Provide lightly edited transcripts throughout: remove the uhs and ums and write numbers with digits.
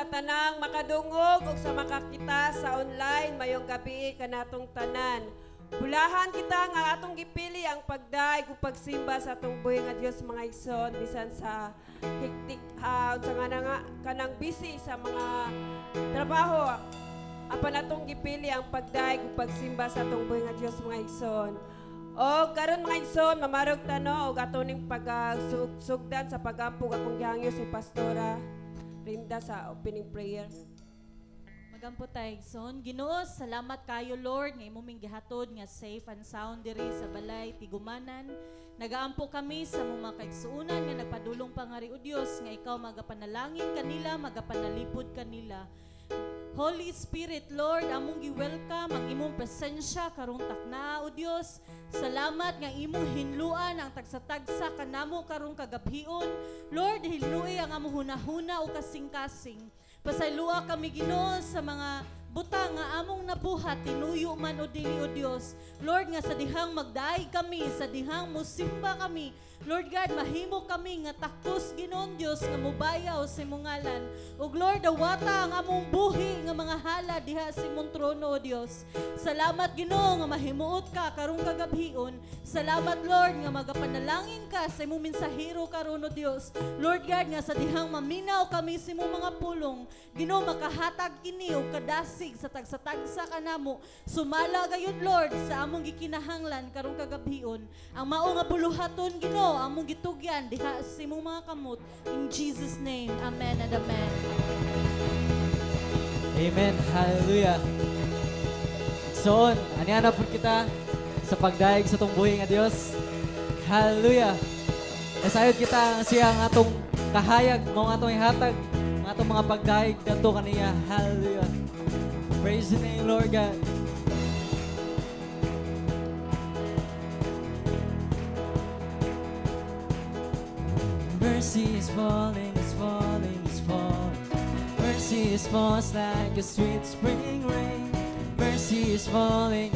sa tanang makadungog ug sa makakita sa online mayong gabi kanatong tanan. Bulahan kita nga atong gipili ang pagdaig ug pagsimba sa atong buhi nga Dios mga igsoon bisan sa hiktik sa nga kanang busy sa mga trabaho. Apan atong gipili ang pagdaig ug pagsimba sa atong buhi nga Dios mga igsoon. O karon mga igsoon mamarog tano og atoning pagsugdan sa pagampog akong gihangyo si Pastora Rinda sa opening prayer. Magampo tayo, son. Ginoo, salamat kayo, Lord, nga imong gihatod nga safe and sound diri sa balay tigumanan. Nagaampo kami sa mga kaigsuunan nga nagpadulong pangari o Dios nga ikaw magapanalangin kanila, magapanalipod kanila. Holy Spirit, Lord, among gi-welcome ang imong presensya karong takna o Dios. Salamat nga imong hinluan ang tagsa-tagsa kanamo karong kagabhion. Lord, hinlui ang among hunahuna o kasing-kasing. Pasaylua kami Ginoo sa mga butang nga among nabuhat tinuyo man o dili o Dios. Lord, nga sa dihang magdaig kami, sa dihang musimba kami, Lord God, mahimo kami nga takos Ginoon Dios nga mobayaw sa imong ngalan. Ug Lord, dawata ang among buhi nga mga hala diha sa imong trono o Dios. Salamat Ginoo nga mahimuot ka karong kagabhion. Salamat Lord nga magapanalangin ka sa imong mensahero karon o Dios. Lord God, nga sa dihang maminaw kami sa imong mga pulong, Ginoo makahatag kini og kadasig sa tagsa-tagsa kanamo. Sumala gayud Lord sa among gikinahanglan karong kagabhion. Ang mao nga buluhaton Ginoo among gitugyan diha sa imong mga kamot. In Jesus name, amen and amen. Amen. Hallelujah. So, aniana po kita sa pagdaig sa itong buhi nga Dios. Hallelujah. Nasayod kita ang siyang atong kahayag, mga atong ihatag, mga atong mga pagdaig dato kaniya. Hallelujah. Praise the name, Lord God. Mercy is falling, is falling, is falling. Mercy is falling like a sweet spring rain. Mercy is falling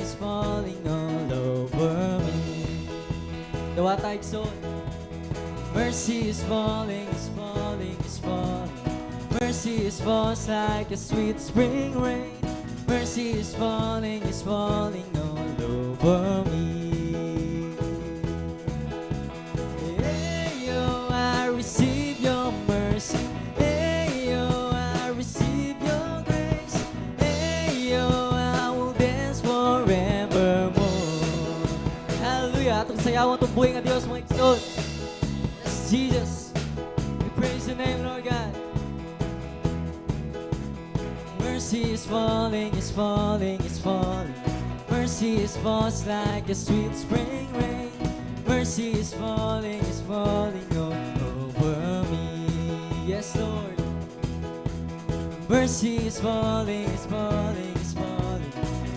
all over me. Dawata igsoon. Mercy is falling, is falling, is falling. Mercy is falling like a sweet spring rain. Mercy is falling all over me. I receive your mercy. Ayo, I receive your grace. Ayo, I will dance forevermore. Hallelujah. Atong sayawan itong buhay nga Diyos, mga igsoon. That's Jesus. We praise your name, Lord God. Mercy is falling, is falling, is falling. Mercy is falling like a sweet spring rain. Mercy is falling all over me. Yes, Lord. Mercy is falling, is falling, is falling.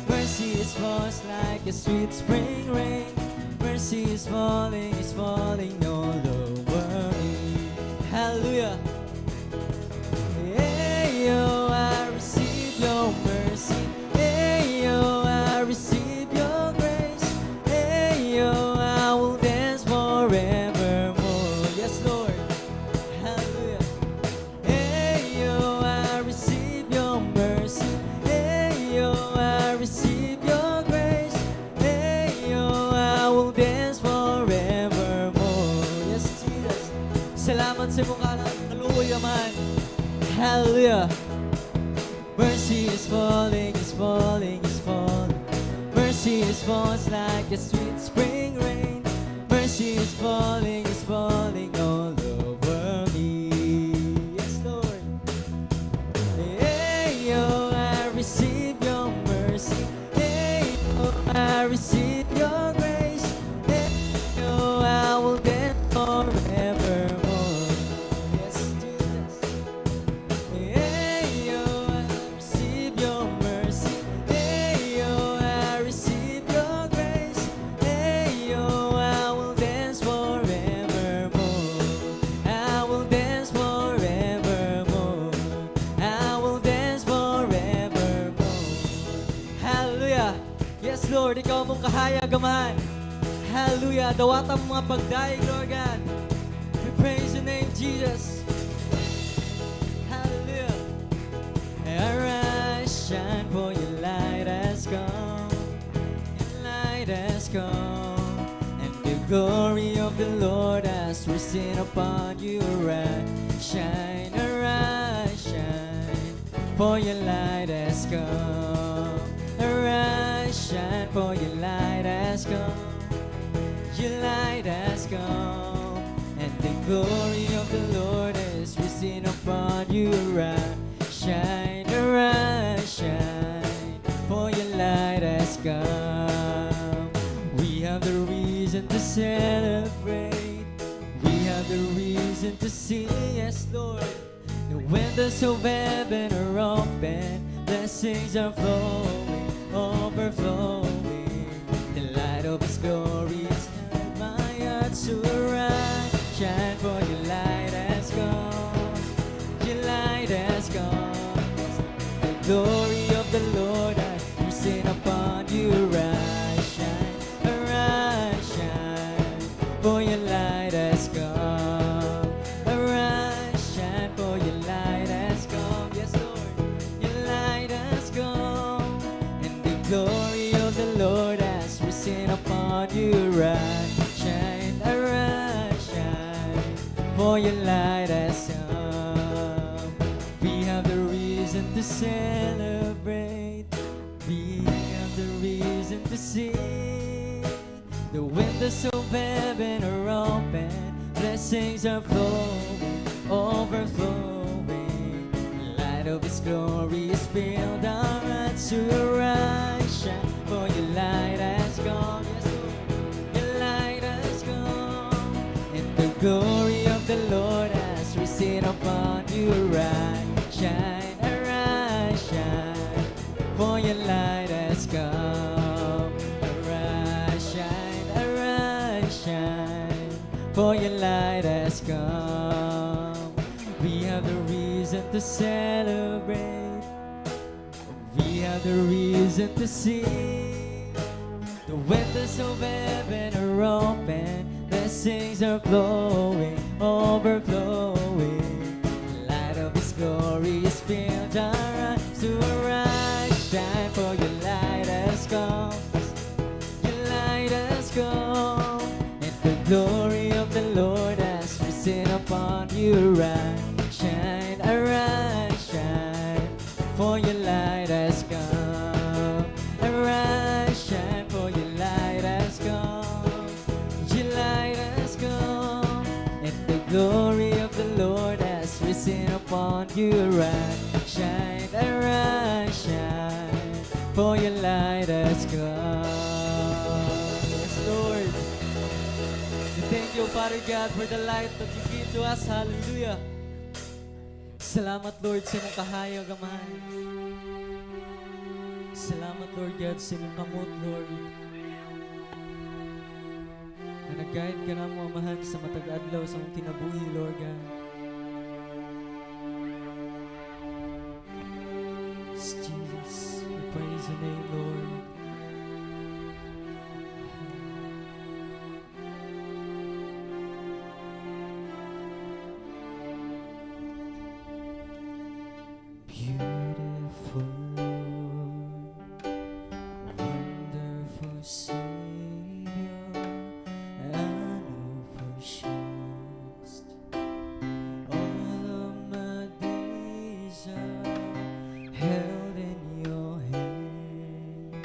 Mercy is falling like a sweet spring rain. Mercy is falling all over me. Hallelujah. Ayo, I receive your mercy. Ayo, I receive your grace. Ayo, I will dance forevermore. Yes, Lord. Hallelujah. Ayo, I receive your mercy. Ayo, I receive your grace. Ayo, I will dance forevermore. Yes, Jesus. Salamat sa mong kaluyaman. Hallelujah. Mercy is falling, is falling, is falling. Mercy is falling like a sweet spring rain. Mercy is falling all over me. Yes, Lord. Ayo, I receive your mercy. Ayo, I receive your grace. Ayo, I will dance forevermore. Yes, Jesus. Ayo, I receive your mercy. Ayo, I receive your grace. Ayo, I will dance forevermore. I will dance forevermore. I will dance forevermore. Hallelujah. Yes, Lord, ikaw mong kahayagaman. Hallelujah. Dawata mo mga pagdaig, Lord God. We praise your name, Jesus. Hallelujah. glory of the Lord has risen upon you. Arise, shine, arise, shine, for your light has come. Arise, shine, for your light has come. Your light has come, and the glory of the Lord has risen upon you. Arise, shine, for your light has come. We have the reason to celebrate. We have the reason to sing, yes, Lord. The windows of heaven are open, blessings are flowing, overflowing. The light of His glory is in my heart. So arise, shine, for your light has come. Your light has come. The glory of the Lord has risen upon you. Arise, shine, for your light has come. Arise, shine, for your light has come. Yes, Lord, your light has come, and the glory of the Lord has risen upon you. Arise, shine, for your light has come. We have the reason to celebrate. We have the reason to sing. The windows of heaven are open, blessings are flowing, overflowing. The light of His glory is filled our hearts. To arise, shine, for your light has come. Yes, Lord, your light has come, and the glory of the Lord has risen upon you. Arise, shine, for your light has come. Arise, shine, for your light has come. We have the reason to celebrate. We have the reason to sing. The windows of heaven are open, blessings are flowing, overflowing. The light of His glory is filled our eyes. To arise, shine, for your light has come. Your light has come, and the glory of the Lord has risen upon you. Arise, shine, for your light has come. Arise, shine, for your light has come. Your light has come, and the glory of the Lord has risen upon you. Arise, shine, for your light has come. Yes, Lord. We thank you, Father God, for the light that you give to us. Hallelujah. Salamat, Lord, sa imong kahayag, Amahan. Salamat, Lord God, sa imong kamot, Lord. Na nag-guide ka na mo, Amahan, sa matag adlaw sa imong kinabuhi, Lord God. Yes, Jesus, we praise your name, Lord. Beautiful Lord, wonderful Savior, I know for sure all of my days are held in your hand,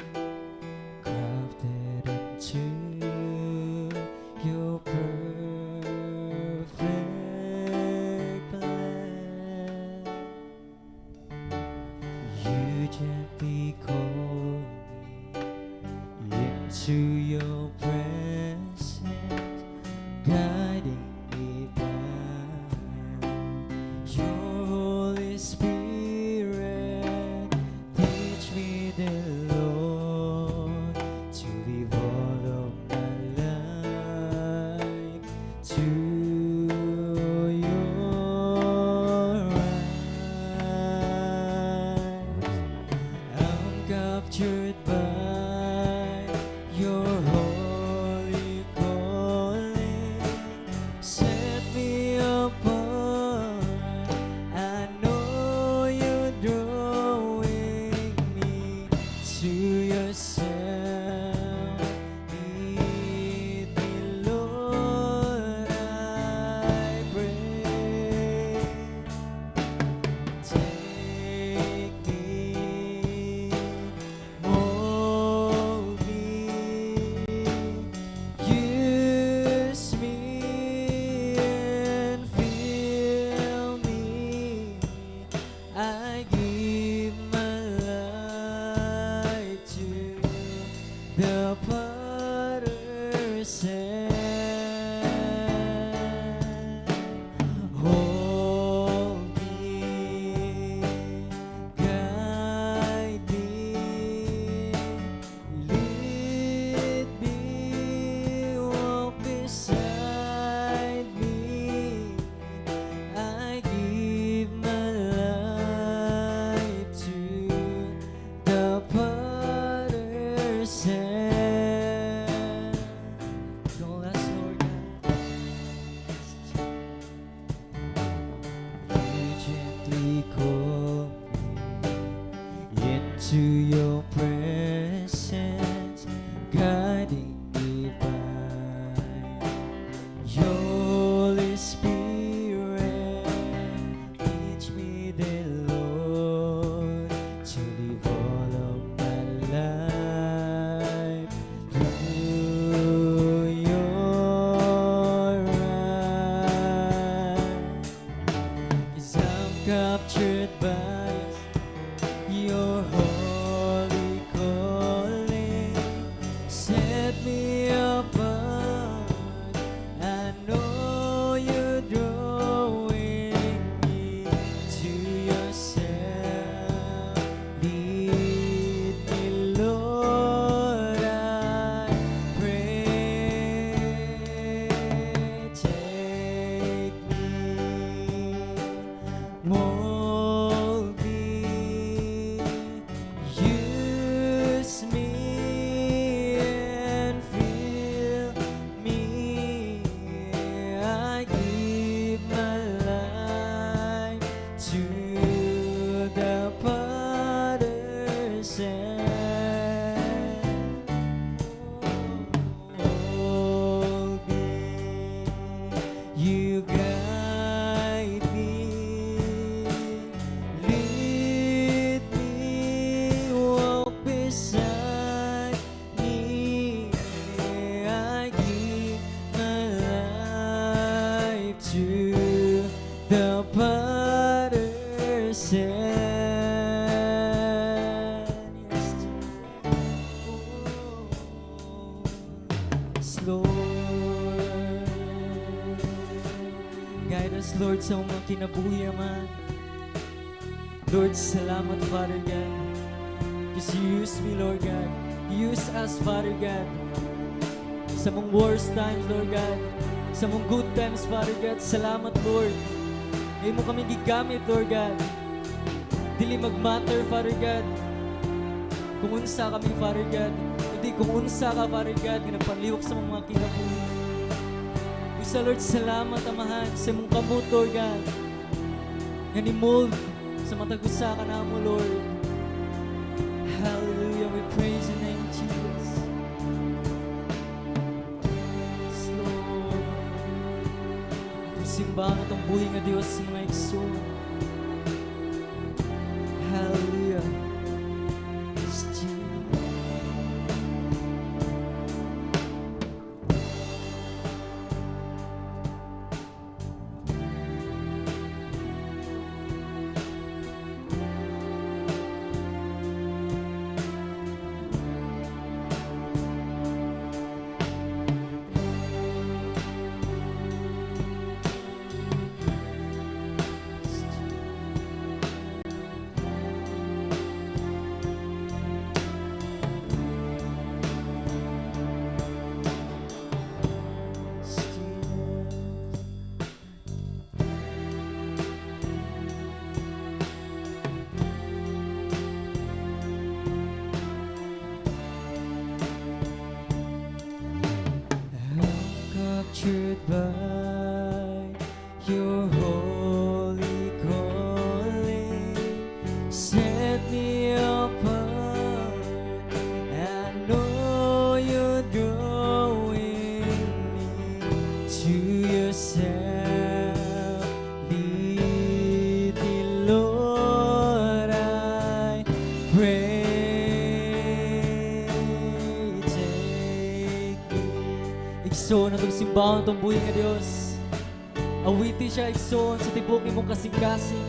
crafted into your perfect plan. You gently call me into your presence, guiding me by your Holy Spirit. Teach me, dear Lord, to live all of my life to your eyes. I'm captured by your holy calling. Set me apart. I know you're drawing me to yourself. Lead me, Lord. I give my life to the potter's hand. Hold me, guide me, lead me, walk beside me. I give my life to the potter's hand. Don't ask, Lord God. You gently call me into your presence, guiding me by your Holy Spirit. Teach me, dear Lord, to live all of my life through your eyes. 'Cause I'm captured by your holy calling. Set me apart. I know you're drawing me to yourself. Lead me, Lord, I pray. Take me, mold me, use me and fill me. I give my life to the potter's hand. Hold me, you guide me, lead me, walk beside me. I give my life to the potter's hand. Yes, Lord. Guide us, Lord, sa mga kinabuhi, Ama. Lord, salamat, Father God. Because you use me, Lord God. You use us, Father God. Sa mong worst times, Lord God. Sa mong good times, Father God. Salamat, Lord. Ngayon mo kami gigamit, Lord God. Dili mag-matter, Father God. Kung unsa kami, Father God. Hindi kung unsa ka, Father God, nga nagpanlihok sa mga kinabuhi. Gusto, Lord, salamat, Amahan, sa mong kamot, Lord God. Nga ni-mold sa matagusa ka na mo, Lord. Hallelujah, we praise your name, Jesus. Yes, Lord. Atong simbahan, atong buhay nga Diyos sa mga igsoon. Hallelujah. Yes, Jesus. Captured by your holy calling, set me apart. I know you're drawing me to yourself. Lead me, Lord, I pray. Take me. Igsoon ang itong simbahan, itong buhay nga Diyos. Awiti siya, igsoon sa tibok ni mong kasing-kasing.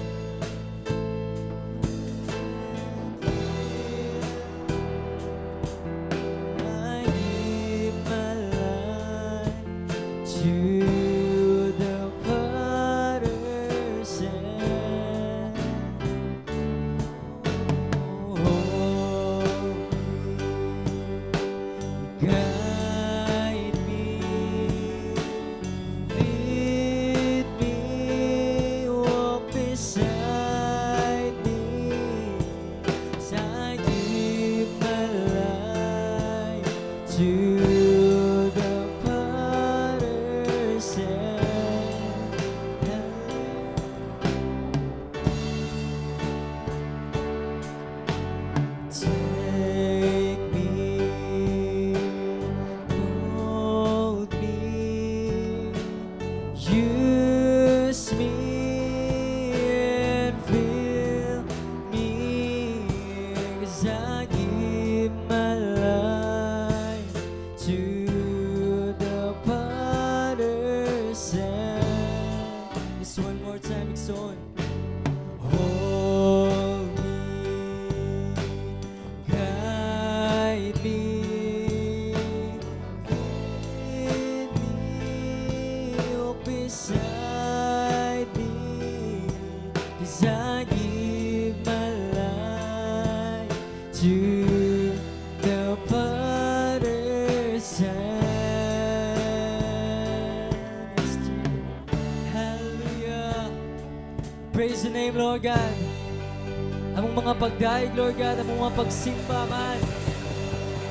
Among mga pagdaig, Lord God, among mga pagsimba man.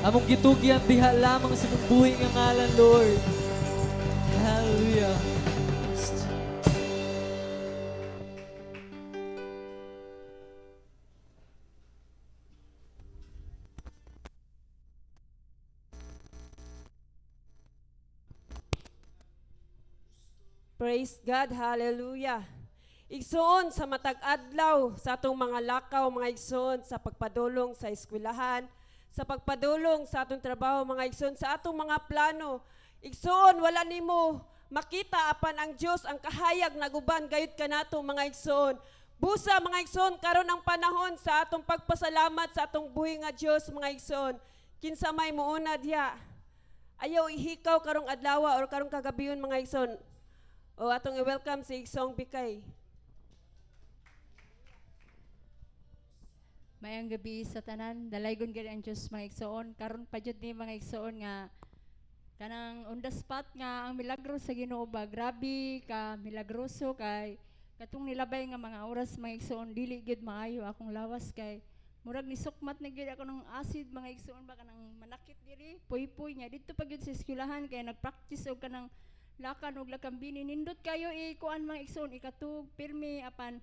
Among gitugi ang diha lamang sa mong buhay nga ngalan, Lord. Hallelujah. Praise God, hallelujah. Igsoon sa matag adlaw sa atong mga lakaw, mga igsoon sa pagpadulong sa eskwelahan, sa pagpadulong sa atong trabaho, mga igsoon sa atong mga plano. Igsoon wala nimo makita apan ang Dios ang kahayag naguban gayud kanato mga igsoon. Busa mga igsoon karon ang panahon sa atong pagpasalamat sa atong buhi nga Dios mga igsoon. Kinsa may muuna diha. Ayaw ihikaw karong adlaw or karong kagabiyon mga igsoon. O atong i-welcome si Igsong Bikay. Mayang gabi sa tanan, dalaygon gid ang Dios mga igsoon. Karon pa jud ni mga igsoon nga kanang on the spot nga ang milagro sa Ginoo ba grabe ka milagroso kay katong nilabay nga mga oras mga igsoon dili gid maayo akong lawas kay murag ni sukmat na gid ako ng acid mga igsoon ba kanang manakit diri puy-puy nya didto pa gid sa eskwelahan kay nagpractice og kanang lakan og lakambini nindot kayo kuan mga igsoon ikatug pirmi apan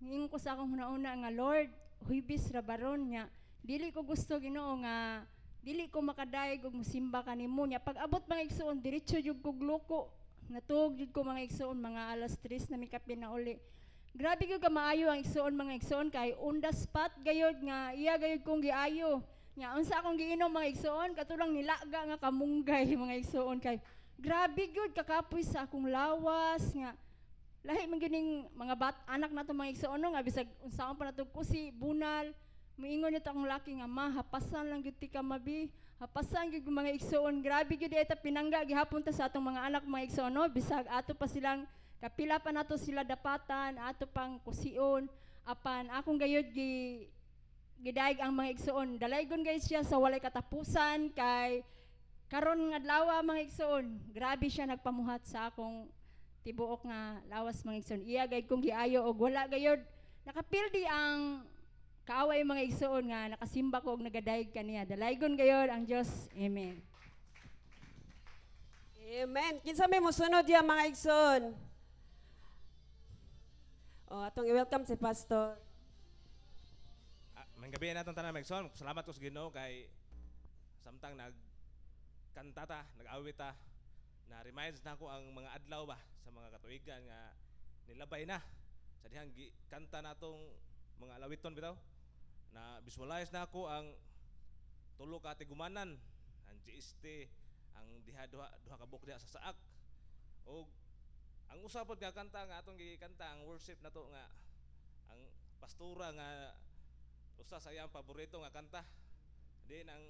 ngin ko sa akong hunauna nga Lord huibis ra baron nya dili ko gusto Ginoo nga dili ko makadayeg og musimba kanimo nya pag abot mga igsoon diretso jud kog loko natug jud ko mga igsoon mga alas 3 na mi kape na uli grabe gyud ka maayo ang igsoon mga igsoon kay on the spot gayod nga iya gayod kong giayo nya unsa akong giinom mga igsoon katulang nilaga nga kamunggay mga igsoon kay grabe gyud kakapoy sa akong lawas nga lahi man gining mga anak nato mga igsoon no, nga bisag unsaon pa nato kusi bunal miingon nito akong laki nga ma hapasan lang gyud ti ka mabi hapasan gyud mga igsoon grabe gyud eta pinangga gihapon ta sa atong mga anak mga igsoon no bisag ato pa silang kapila pa nato sila dapatan ato pang kusion apan akong gayud gidaig ang mga igsoon dalaygon guys siya sa walay katapusan kay karon nga adlaw mga igsoon grabe siya nagpamuhat sa akong tibuok nga lawas mga igsoon iya gayud kong giayo og wala gayud nakapildi ang kaaway mga igsoon nga nakasimba ko og nagadayeg kaniya dalaygon gayud ang Dios amen. Amen. Kinsa may mosunod diha mga igsoon? O atong i-welcome si Pastor. Manggabi na itong tanan Megson. Salamat ko sa Ginoo kay samtang nagkantata, nag-awita, na reminds na ako ang mga adlaw ba sa mga katuigan nga nilabay na sa dihang kanta natong mga alawiton bitaw na visualize na ako ang tulo ka tigumanan ang GST ang duha ka book diha sa saak o ang usapod nga kanta nga atong gikanta ang worship nato nga ang pastora nga usa sa iyang paborito nga kanta din ang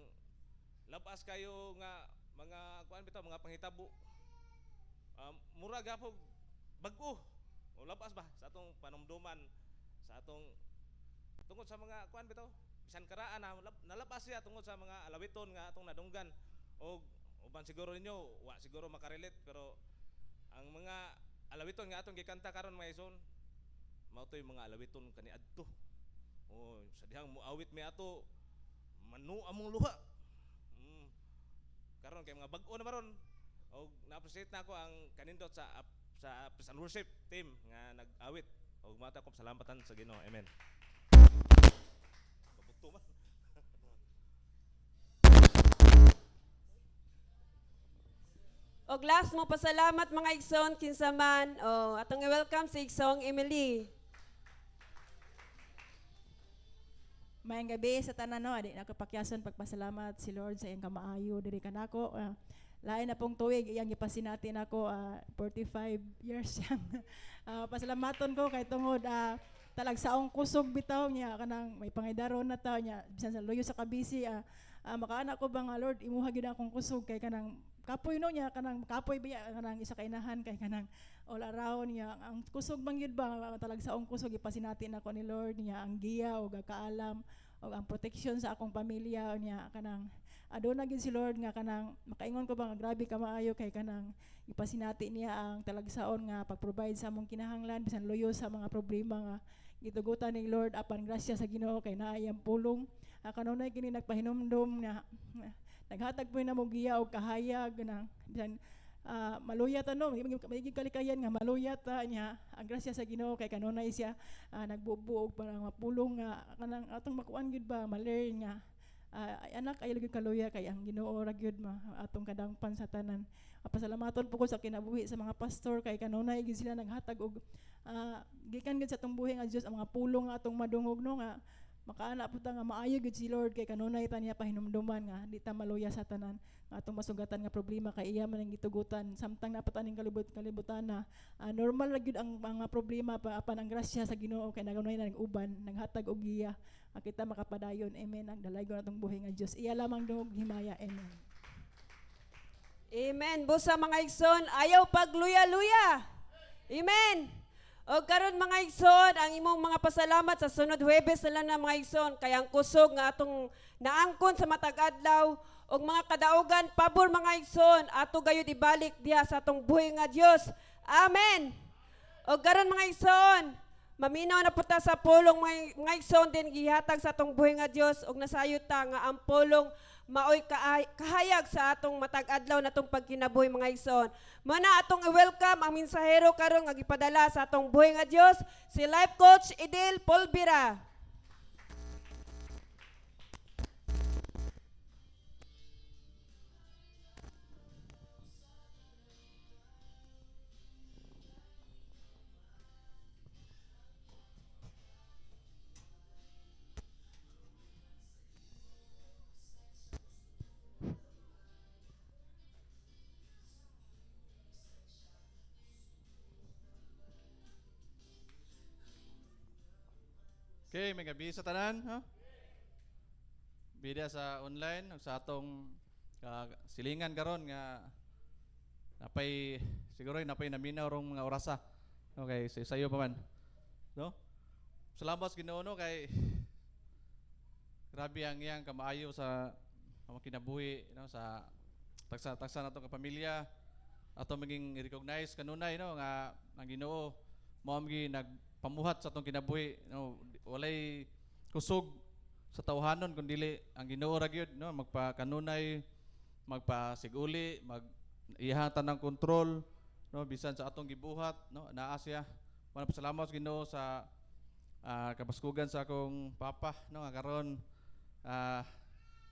labas kayo nga mga kuan bitaw mga panghitabo mura gapog bag-o o labas ba sa atong panumduman sa atong tungod sa mga kuan bitaw bisan karaan na nalabas siya tungod sa mga alawiton nga atong nadunggan o uban siguro ninyo wa siguro makarelate pero ang mga alawiton nga atong gikanta karon mga ison mao toy mga alawiton kaniadto o sa dihang muawit mi ato manu among luha karon kay mga bag-o na maron og na-appreciate na ako ang kanindot sa praise and worship team nga nag-awit og mata ko salamatan sa Ginoo amen. Mabugto man. Og last mo pasalamat mga igsoon kinsa man. O atong i-welcome si Igsong Emily. Mayang gabi sa tanan no, adi nakapakyason pagpasalamat si Lord sa iyang kamaayo diri kanako. Lain na pong tuig iyang gipasinati nako 45 years yang pasalamaton ko kay tungod talagsaong kusog bitaw niya kanang may pangidaron na taw niya bisan sa luyo sa kabisi makaana ko bang Lord imuha gyud akong kusog kay kanang kapoy no niya kanang kapoy biya kanang isa ka inahan kay kanang all around niya ang kusog bang gyud ba talagsaong kusog ipasinati nako ni Lord niya ang giya o gakaalam o ang protection sa akong pamilya niya kanang aduna gid si Lord nga kanang makaingon ko ba nga grabe ka maayo kay kanang ipasinati niya ang talagsaon nga pag-provide sa among kinahanglan bisan luyo sa mga problema nga gitugutan ni Lord apan grasya sa Ginoo kay naay ang pulong. Kanunay kini nagpahinumdom na naghatag po na mo giya og kahayag na bisan maluyat may kalikayan nga maluyat niya ang grasya sa Ginoo kay kanunay siya nagbubuog para mapulong nga kanang atong makuan gid ba ma-learn nga anak ay lagi kaluya kay ang Ginoo ra gyud atong kadangpan sa tanan. Pasalamaton po ko sa kinabuhi sa mga pastor kay kanunay gid sila naghatag og gikan gid sa atong buhi nga Dios ang mga pulong nga atong madungog no nga makaana po ta nga maayo gid si Lord kay kanunay ta niya pahinumduman nga di ta maluya sa tanan nga atong masugatan nga problema kay iya man ang gitugutan samtang napat aning kalibutan na normal ra gyud ang mga problema pa apan ang grasya sa Ginoo kay nagunay na nag-uban naghatag og giya kita makapadayon. Amen. Ang dalaygon atong buhi nga Dios iya lamang dungog himaya. Amen. Amen. Busa mga igsoon, ayaw pagluya-luya. Amen. O karon mga igsoon, ang imong mga pasalamat sa sunod Huwebes na lang na mga igsoon, kay ang kusog nga atong naangkon sa matag adlaw og mga kadaugan pabor mga igsoon, ato gayud ibalik diha sa atong buhi nga Dios. Amen. O karon mga igsoon, maminaw na puta sa pulong mga igsoon din gihatag sa atong buhi nga Dios og nasayod ta nga ang pulong maoy kahayag sa atong matag adlaw natong pagkinabuhi mga igsoon. Mana atong i-welcome ang mensahero karon nga gipadala sa atong buhi nga Dios, si Life Coach Edil Polvira. Okay, may gabi sa tanan, ha? Bida sa online sa atong silingan karon nga napay siguro napay naminaw rong mga orasa. Okay, sayo pa man. No? Salamat sa Ginoo no kay grabe ang iyang kamaayo sa mga kinabuhi no sa tagsa nato ka pamilya ato maging recognize kanunay no nga ang Ginoo mao gi nagpamuhat sa atong kinabuhi no walay kusog sa tawhanon kun dili ang Ginoo ra gyud no magpakanunay magpasiguli iyahatan ng kontrol no bisan sa atong gibuhat no naa siya pasalamat sa Ginoo sa kabaskugan sa akong papa no karon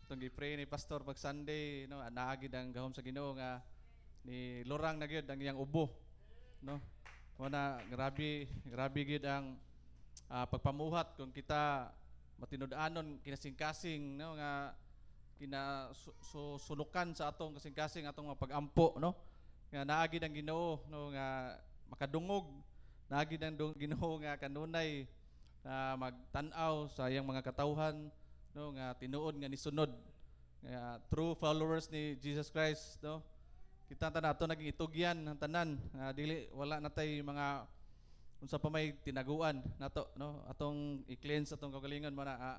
itong gi-pray ni pastor pag Sunday no naa gid ang gahom sa Ginoo nga ni lorang na gyud ang iyang ubo no wana grabe gid ang pagpamuhat kung kita matinud-anon kinasingkasing no nga kinasunukan sa atong kasingkasing atong mga pag-ampo no nga naa gid ang Ginoo no nga makadungog naa gid ang Ginoo nga kanunay magtan-aw sa iyang mga katawhan no nga tinuod nga nisunod nga true followers ni Jesus Christ no kita tanan ato naging itugyan ang tanan dili wala natay mga unsa pa may tinaguan nato no atong i-cleanse atong kaugalingon mana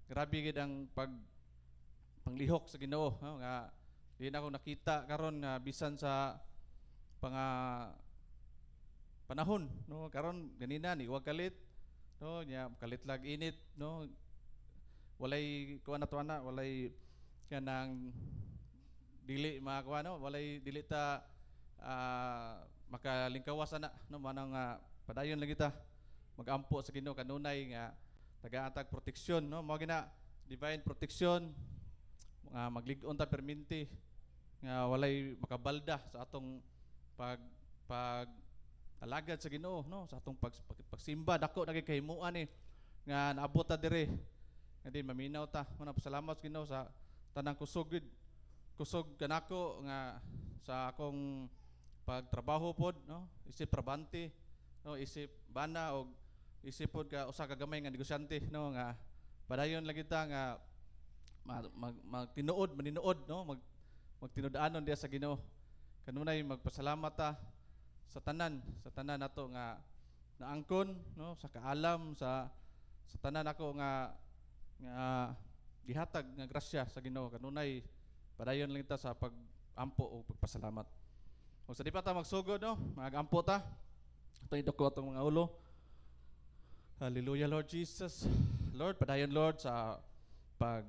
grabe gid ang panglihok sa Ginoo no nga di na ako nakita karon nga bisan sa panahon no karon ganina ni wag kalit no nya kalit lag init no walay kuan ato ana walay kanang dili makakuha no walay dili ta makalingkawas ana no manang padayon lang kita magampo sa Ginoo kanunay nga nagaatag proteksyon no mao gina divine protection maglig-on ta perminti nga walay makabalda sa atong pag alagad sa Ginoo no sa atong pagsimba dako nagikahimuan nga naabot ta dire nga din maminaw ta pasalamat sa Ginoo sa tanang kusog kanako nga sa akong pagtrabaho pod no isip trabante no isip bana og isip pod ka usa ka gamay nga negosyante no nga padayon lagi ta nga maninuod no magtinud-anon diha sa Ginoo kanunay magpasalamat ta sa tanan nato nga naangkon no sa kaalam sa tanan ako nga gihatag nga grasya sa Ginoo kanunay padayon lang ta sa pag-ampo o pagpasalamat. O sa di pa ta magsugod no magampo ta itong idoko atong mga ulo Hallelujah, Lord Jesus. Lord, padayon Lord sa pag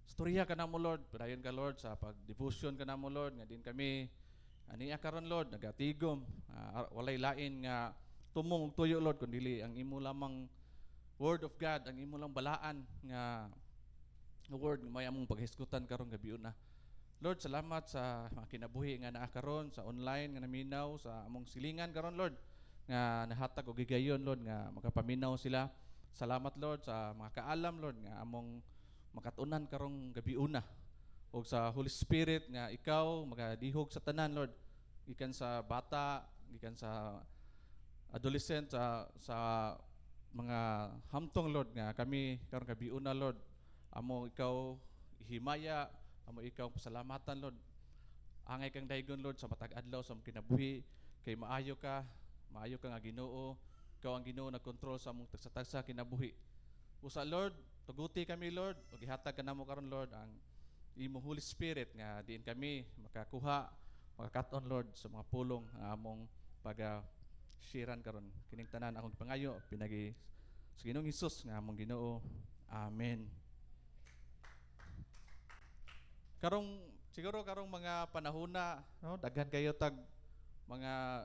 storya ka na mo Lord. Padayon ka Lord sa pag-devotion ka na mo Lord. Nga din kami aniya karon Lord, nagatigom. Walay lain nga tumong ug tuyo Lord, kundi ang imo lamang word of God, ang imo lang balaan nga word nga may among paghisgutan karon gabi una. Lord, salamat sa mga kinabuhi nga naa karon sa online nga naminaw sa among silingan karon Lord, nga nahatag og gigayon Lord nga makapaminaw sila. Salamat Lord sa mga kaalam Lord nga among makatunan karong gabi una, og sa Holy Spirit nga ikaw magadihog sa tanan Lord, gikan sa bata, gikan sa adolescent, sa mga hamtong Lord, nga kami karong gabi una Lord amo ikaw himaya, amo ikaw pasalamatan Lord. Angay kang daygon Lord sa matag adlaw sa among kinabuhi, kay maayo ka nga Ginoo. Ikaw ang Ginoo nagkontrol sa among tagsa-tagsa kinabuhi. Usa Lord, tuguti kami Lord, ug ihatag ka namo karon Lord ang imo Holy Spirit nga diin kami makakuha, makakat-on Lord sa mga pulong nga among sharean karon. Kining tanan akong pangayo pinagi sa Ginoong Hesus nga among Ginoo. Amen. Siguro karong mga panahona, no, daghan kayo tag mga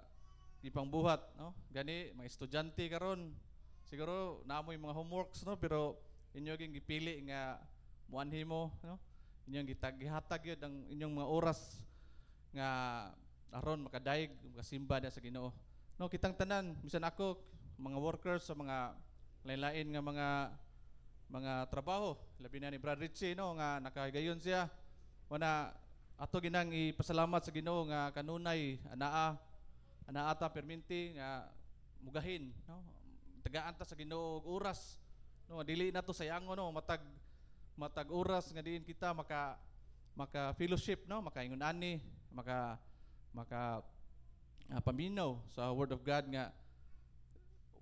ipangbuhat, no? Gani mga estudyante karon, siguro naamoy mga homeworks, no, pero inyo ging gipili nga muanhi mo, no? Inyong gihatag yun ang inyong mga oras nga aron makadaig, makasimba na sa Ginoo. No, kitang tanan, bisan ako, mga workers sa mga lain-lain nga mga trabaho, labi na ni Brad Richie, no, nga nakagayon siya. Wana ato ginang ipasalamat sa Ginoo nga kanunay anaa ata perminti nga mugahin, no, tagaan ta sa Ginoo og oras, no, dili na to sayangon, no, matag oras nga diin kita maka fellowship, no, makaingon ani, maka paminaw sa word of God nga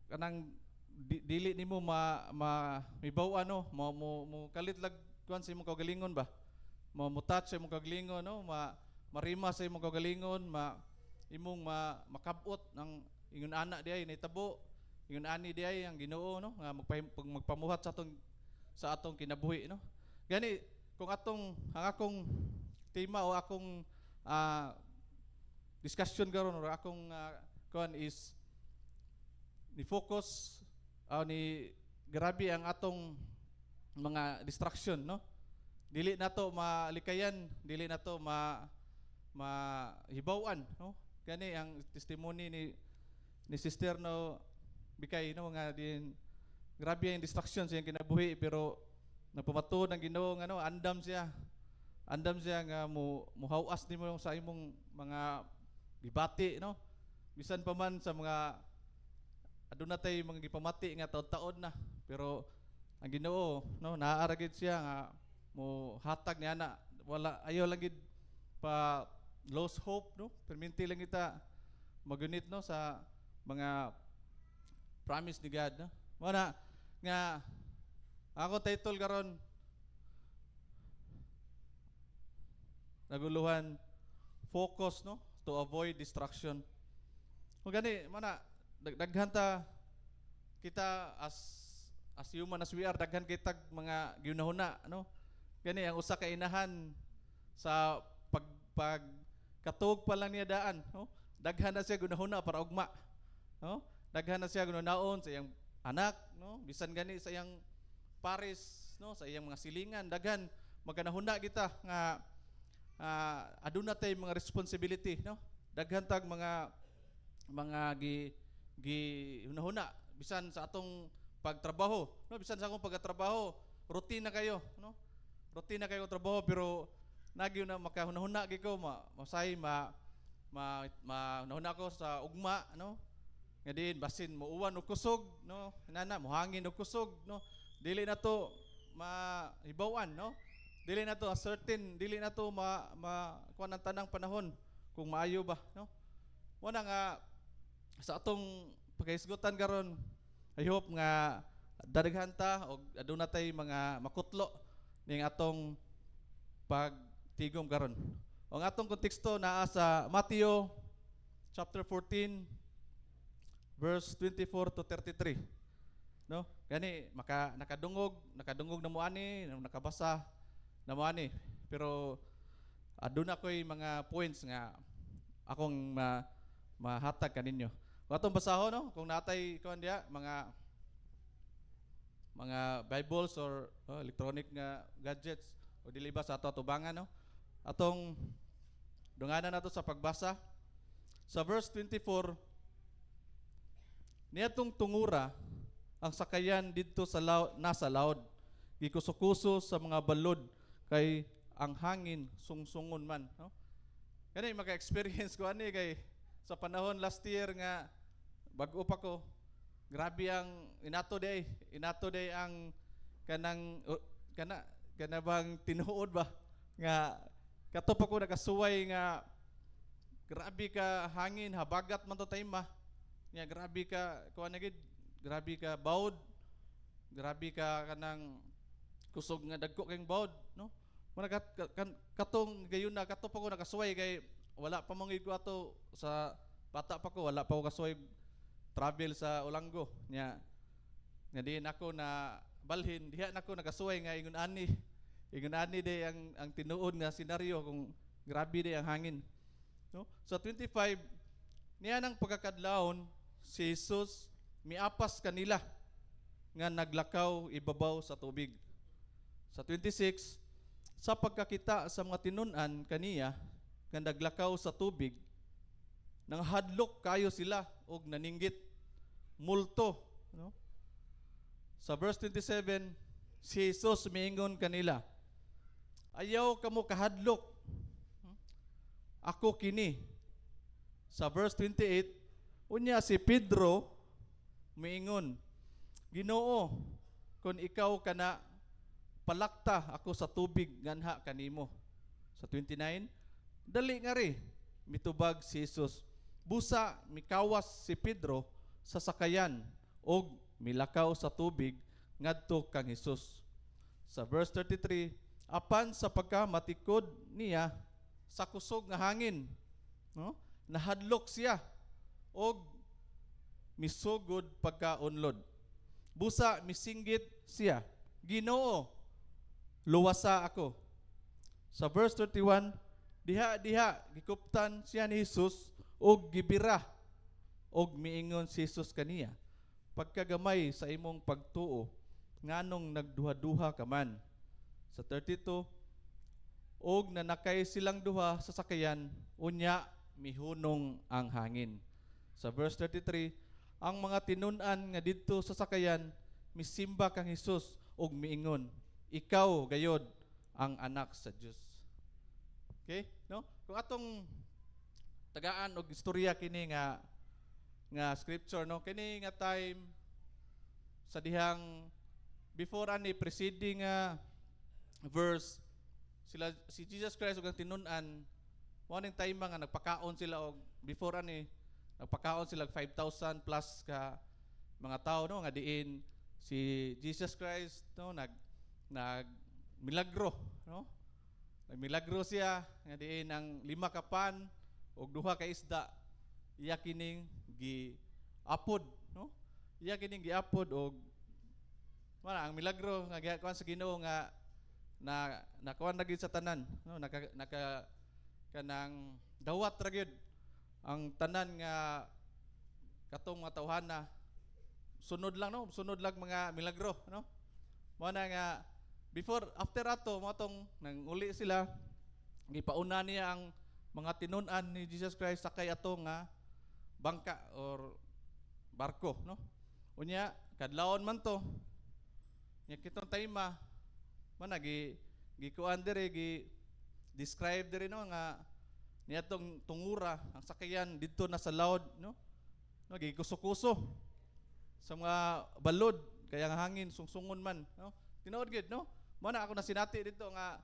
kanang dili nimo mibaw ano mo kalit lag kuan sa imong kaugalingon ba, mo touch sa imong kaugalingon, no, marima sa imong kaugalingon, imong makabot ng ingon ana diay nahitabo, ingon ani diay ang Ginoo, no, nga magpamuhat sa atong kinabuhi, no. Gani kung ang akong tema o akong discussion karon or akong kuan is ni focus ni grabe ang atong mga distraction, no. Dili nato malikayan, dili nato mahibaw-an, no. Gani ang testimony ni Sister no Bikay, no, nga din grabe ang distraction sa iyang kinabuhi, pero nagpamatud ang Ginoo nga, no, andam siya nga muhawas nimo sa imong mga gibati, no, bisan pa man sa mga aduna tay mga gipamati nga taon-taon na, pero ang Ginoo, no, naara gid siya nga mo hatag niya na wala ayo lang gid pa lose hope, no, perminti lang kita magunit, no, sa mga promise ni God, no. Mana nga ako title karon naguluhan focus, no, to avoid distraction. Kung gani mana daghan ta kita as human as we are, daghan kita mga ginahuna, no. Gani ang usa ka inahan sa pag katog pa lang niya daan, no, daghan na siya ginahuna para ugma, no, daghan na siya ginahnaon sa iyang anak, no, bisan gani sa iyang pares, no, sa iyang mga silingan, daghan maganahuna kita nga aduna tay mga responsibility, no, daghan tag mga hunahuna bisan sa atong pagtrabaho, no, bisan sa akong pagtrabaho routine na kayo, no, routine na kayo trabaho, pero nagyo na makahunahuna gyud ko masay nahuna ko sa ugma, no, nga din basin muuwan og kusog, no, nana mohangin og kusog, no, dili na to mahibaw-an, no, dili na to certain, dili na to kuan ang tanang panahon kung maayo ba, no. Wala nga sa atong paghisgutan karon, I hope nga darighan ta og aduna tay mga makutlo ning atong pagtigom karon. Ang atong konteksto naa sa Mateo chapter 14 verse 24 to 33. No? Gani nakadungog na mo ani, nakabasa na mo ani. Pero aduna ko'y mga points nga akong mahatag kaninyo. Kung atong basahon, no? Kung natay kuan diya mga Bibles or electronic nga gadgets o dili ba sa ato atubangan, no? Atong dunganan nato sa pagbasa sa verse 24. Niadtong tungura ang sakayan didto sa nasa laod, gikuso-kuso sa mga balod kay ang hangin sungsungon man, no? Kani maka-experience ko ani kay sa panahon last year nga bag-o pa ko, grabe ang inato day ang kana bang tinuod ba nga kato pa ko nakasuway nga grabe ka hangin, habagat man to time nga grabe ka kuan na gid, grabe ka bawd, grabe ka kanang kusog nga dagko kayong bawd, no? Muna katong gayon na kato pa ko nakasuway kay wala pa mong ko ato sa bata pa ko, wala pa ko kasuway travel sa Olanggo nya din ako na balhin diha nako nakasuway nga ingon ani day ang tinuod nga senaryo kung grabe day ang hangin, no? Sa 25 niya nang pagkakadlawon si Jesus miapas kanila nga naglakaw ibabaw sa tubig. Sa 26 sa pagkakita sa mga tinun-an kaniya nga naglakaw sa tubig, nang hadlok kayo sila og naninggit multo, no? Sa verse 27 si Jesus miingon kanila, ayaw kamo kahadlok, ako kini. Sa verse 28 unya si Pedro miingon, Ginoo, kung ikaw kana palakta ako sa tubig nganha kanimo. Sa 29 dali nga ri mitubag si Jesus, busa mikawas si Pedro sa sakayan og milakaw sa tubig ngadto kang Jesus. Sa verse 33 apan sa pagkamatikod niya sa kusog nga hangin, no? Nahadlok siya og misugod pagkaunlod. Busa misinggit siya, Ginoo, luwasa ako. Sa verse 31 diha gikuptan siya ni Jesus og gibira og miingon si Jesus kaniya, pagkagamay sa imong pagtuo nganong nagduha-duha ka man. Sa 32 og nanakay silang duha sa sakayan unya mihunong ang hangin. Sa verse 33 ang mga tinun-an nga didto sa sakayan misimba kang Jesus og miingon, ikaw gayod ang anak sa Dios. Okay, no? Kung atong tagaan og istorya kini nga scripture, no, kini nga time sa dihang before ani preceding verse si Jesus Christ ug ang tinun-an mo ning time nga nagpakaon sila og before ani nagpakaon sila 5,000 plus ka mga tao, no, nga diin si Jesus Christ, no, nag milagro, no? Nagmilagro siya nga diin ang 5 ka pan og 2 ka isda iya kining giapod, no? Iya kining giapod og wala ang milagro nga gihakuan sa Ginoo nga nakuan na gyud sa tanan, no? Naka kanang dawat ra gyud ang tanan nga katong mga tawhana. Sunod lang, no? Sunod lang mga milagro, no? Mo na nga after ato mo atong nang uli sila gipauna niya ang mga tinun-an ni Jesus Christ sakay ato nga bangka or barko, no? Unya kadlawon man to nya kitong tayma man gikuan dire describe dire, no, nga niadtong tungura ang sakayan didto na sa laod, no? No, gikuso-kuso sa mga balod kaya nga hangin sungsungon man, no? Tinuod gid, no? Mo na ako na sinati dito nga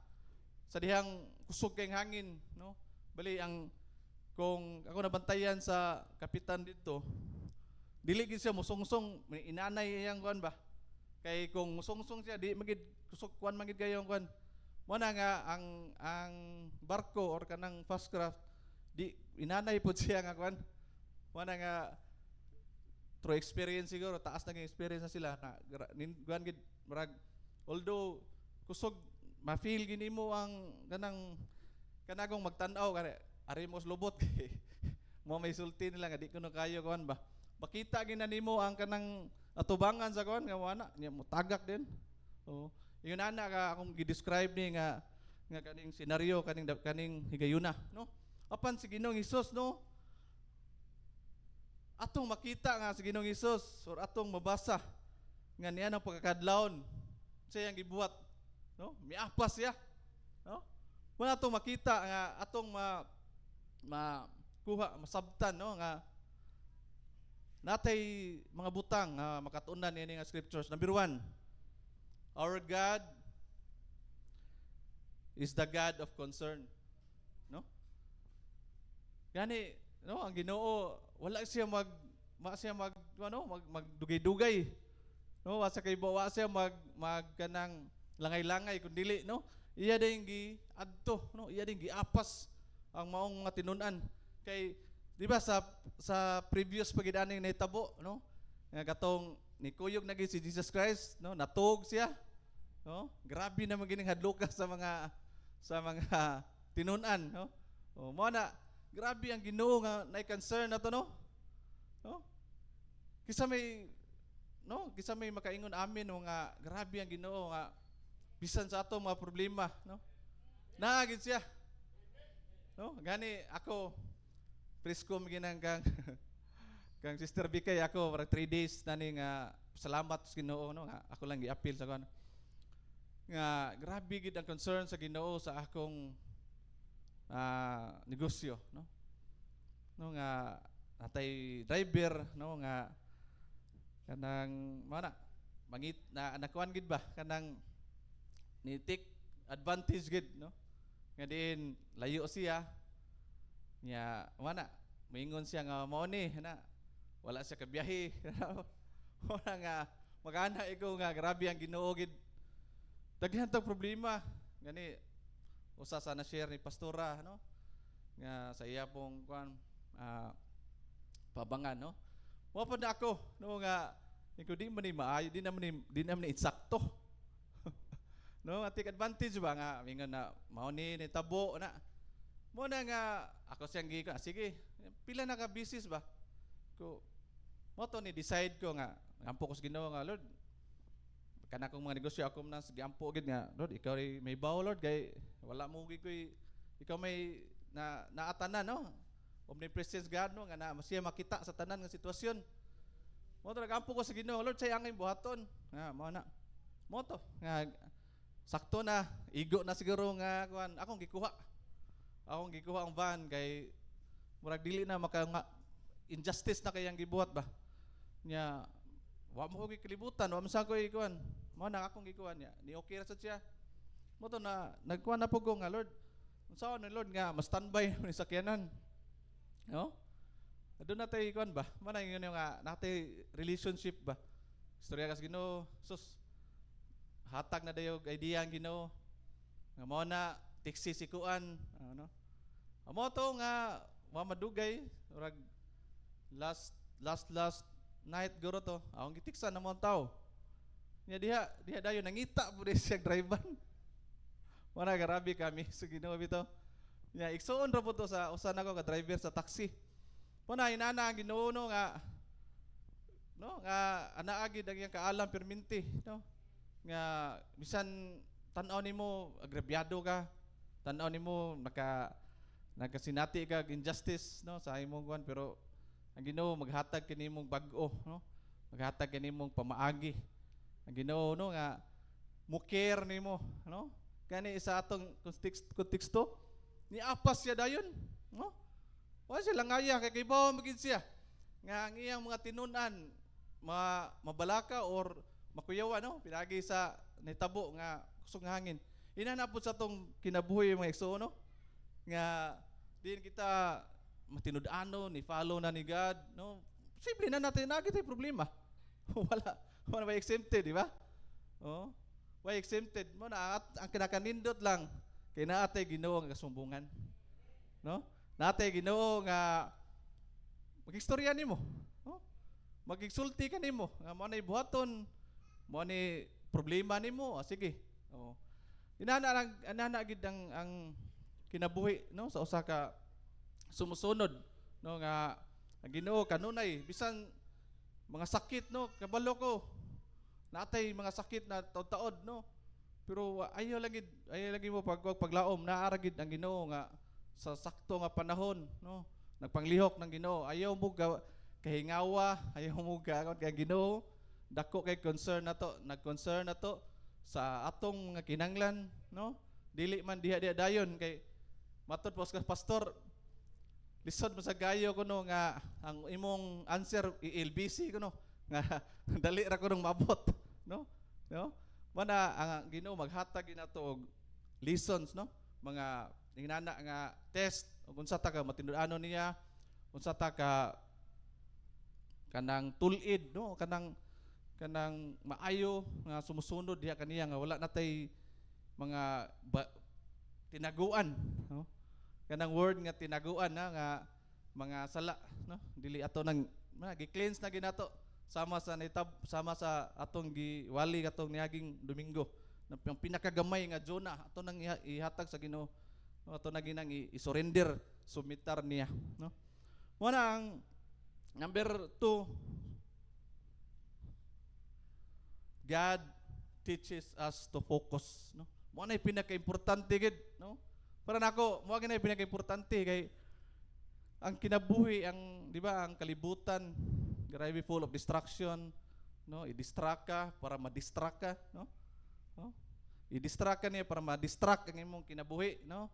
sa dihang kusog kayong hangin, no? Bali ang kung ako nabantayan sa kapitan dito, dili gid siya musungsong, may inanay iyang kuan ba? Kay kung musungsong siya di magid kusog kuan magid kayo ang kuan. Mo na nga ang barko or kanang fast craft di inanay pud siya nga kuan. Mo na nga through experience siguro taas naging experience na sila na guan gid murag although kusog ma-feel gini mo ang kanagong magtan-aw kani ari mo lubot kay mo may sulti nila nga di kuno kayo kuan ba makita gina nimo ang kanang atubangan sa kuan nga wala niya mo tagak din oh yun ana ka akong gi-describe ni nga kaning senaryo kaning higayuna no apan si Ginoong Hesus no atong makita nga si Ginoong Hesus or atong mabasa nga niya ang pagkakadlawon siya ang gibuhat no miapas siya no wala atong makita nga atong masabtan no nga natay mga butang makatunan niya nga scriptures. Number 1, our God is the God of concern. No? Gani, no, ang Ginoo wala siya magdugay-dugay. No, wasa kay wa siya kanang langay-langay kun dili, no? Iya ding giadto, no? Iya ding giapas ang maong mga tinun-an. Kay di ba sa previous pagidani nahitabo, no? Nga katong ni kuyog na si Jesus Christ, no? Natug siya. No? Grabe na magining hadluka sa mga tinun-an, no? O mo na grabe ang Ginoo nga nay concern nato, no? No? Kisa may makaingon amin no, nga grabe ang Ginoo nga bisan sa ato mga problema, no? Naagid siya. No? Gani ako presko maginang kang kang Sister Bikay ako para 3 days nani nga salamat sa Ginoo, no? Nga ako lang gi-appeal sa kuno. Nga grabe gid ang concern sa Ginoo sa akong negosyo, no? No nga natay driver, no, nga kanang mana mangit na nakuan gid ba kanang ni take advantage gid, no? Nga diin layo siya nya mana moingon siya nga mao ni na wala siya kabiyahe. Wala nga magana ikaw nga grabe ang Ginoo gid daghan tag problema gani usa sa na share ni pastora, no, nga sa iya pong kuan pabangan, no, mo pa na ako, no, nga ikaw di man ni maayo di naman ni insakto. No, take advantage ba nga mingon na mao ni tabo na mo na nga ako siyang gika sige pila na ka business ba ko mo to ni decide ko nga ampo ko sa Ginoo nga Lord kana kong mga negosyo ako man sige ampo gid nga Lord ikaw may bawo Lord kay wala mo gid koy ikaw may naatanan, no, omnipresence God, no, nga na siya makita sa tanan nga sitwasyon mo to nagampo ko sa Ginoo Lord say angay buhaton nga mo na mo to nga sakto na igo na siguro nga kuan akong gikuha ang van kay murag dili na maka injustice na kayang gibuhat ba nya wa mo ko kilibutan wa man sa ko kuan mo na akong gikuan niya ni okay ra sa siya mo to na nagkuan na po ko nga Lord unsa ni Lord nga mas standby ni sakyanan, no, adun na tay kuan ba man ingon nga natay relationship ba istorya kas Ginoo sus hatag na dayo idea ang Ginoo nga mo na tiksi si kuan, ano amo to nga wa madugay urag last night guro to akong gitiksan na mo tao nya diha dayon nangita pud siya driver. Wala grabe kami sa Ginoo bitaw nya igsuon ra pud to sa usa nako ka driver sa taxi mo na inana ang Ginoo, no, nga anaa gid ang iyang kaalam perminti, no, nga bisan tan-aw nimo agrabyado ka tan-aw nimo nakasinati ka injustice, no, sa imong kuan pero ang Ginoo maghatag kanimong bag-o, no, maghatag kanimong pamaagi ang Ginoo, no, nga mukir nimo, no, kani sa atong konteksto ni apas siya dayon, no, wa siya langaya kay kibaw magid siya nga ang iyang mga tinun-an mabalaka or makuyawa, no, pinagi sa nitabo nga kusog nga hangin inanapod sa tong kinabuhi mga igsoon, no, nga din kita matinud-ano ni follow na ni God, no, simple na natin nagitay problema. wala ba exempted, di ba? Oh, why exempted mo na ang kinakanindot lang kay naatay Ginoo nga kasumbungan, no, naatay Ginoo nga magistorya nimo, no, magigsulti ka nimo nga mo na buhaton mo ni problema nimo. Sige. Oh. Inana gid ang kinabuhi no sa usa ka sumusunod no nga ang Ginoo kanunay bisan mga sakit no kabalo ko natay mga sakit na taod no pero ayaw lagi mo paglaom naara gid ang Ginoo nga sa sakto nga panahon no nagpanglihok ng Ginoo ayaw mo kahingawa ayaw mo kay Ginoo dako kay concern nato nag-concern nato sa atong mga kinanglan no dili man diha dayon kay matud po ka pastor lisod mo sa gayo kuno nga ang imong answer LBC kuno nga dali ra kuno mabot no mana ang Ginoo maghatag inato og lessons no mga inana nga test ug unsa ta ka matinud-anon niya unsa ta ka kanang tulid no kanang maayo nga sumusunod diha kaniya nga wala natay mga tinaguan no kanang word nga tinaguan na nga mga sala no dili ato nang gi-cleanse na ginato sama sa atong giwali atong niaging Domingo ang pinakagamay nga Jonah ato nang ihatag sa Ginoo no, ato na ginang i-surrender submitar niya no wala ang number 2 God teaches us to focus no mo na pinaka-importante gid no para nako mo gina pinaka-importante kay ang kinabuhi ang di ba ang kalibutan grabe full of distraction no i-distract ka para ma-distract ka no i-distract ka niya para ma-distract ang imong kinabuhi no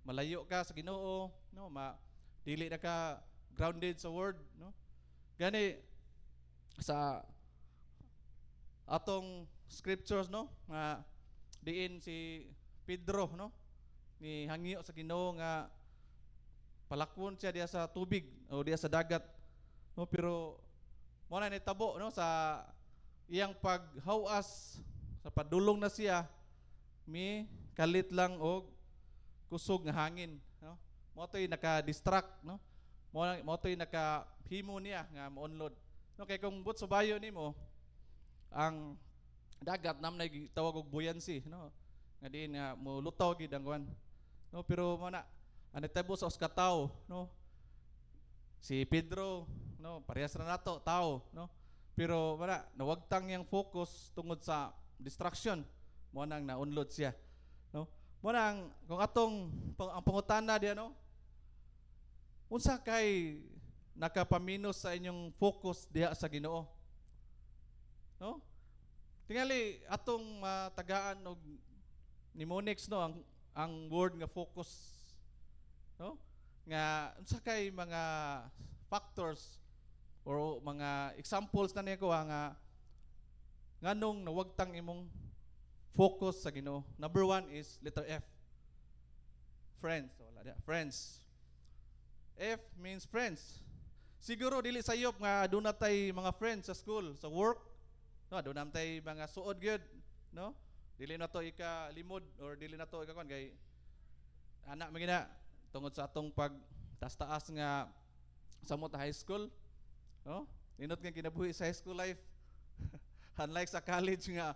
malayo ka sa Ginoo no dili na ka grounded sa word no gani sa atong scriptures no nga diin si Pedro no ni hangyo sa Ginoo nga palakwon siya diya sa tubig o diya sa dagat no pero mo na nitabo no sa iyang paghawas sa padulong na siya mi kalit lang og kusog nga hangin no mo toy naka-distract no mo toy nakahimo niya nga mo-unload no kay kung but sa bayo nimo ang dagat nam na gitawag og buoyancy no nga diin nga mo lutaw gid ang kwan no pero mo na anitabo sa uskataw no si Pedro no parehas na nato tao no pero wala nawagtang yang focus tungod sa distraction mo nang na-unload siya no mo nang kung atong ang pangutana diya no unsa kay nakapaminos sa inyong focus diha sa Ginoo no tingali atong matagaan og mnemonics no ang word nga focus no nga unsa kay mga factors or mga examples na niya ko nga nganong nawagtang imong focus sa Ginoo. Number 1 is letter F. Friends. Wala dia. Friends. F means friends. Siguro dili sayop nga aduna tay mga friends sa school, sa work. No, aduna tay mga suod gyud, no? Dili na to ika-limod or dili na to ika-kon kay anak magina tungod sa atong pag taas-taas nga samot high school, no? Ninot nga kinabuhi sa high school life. Unlike sa college nga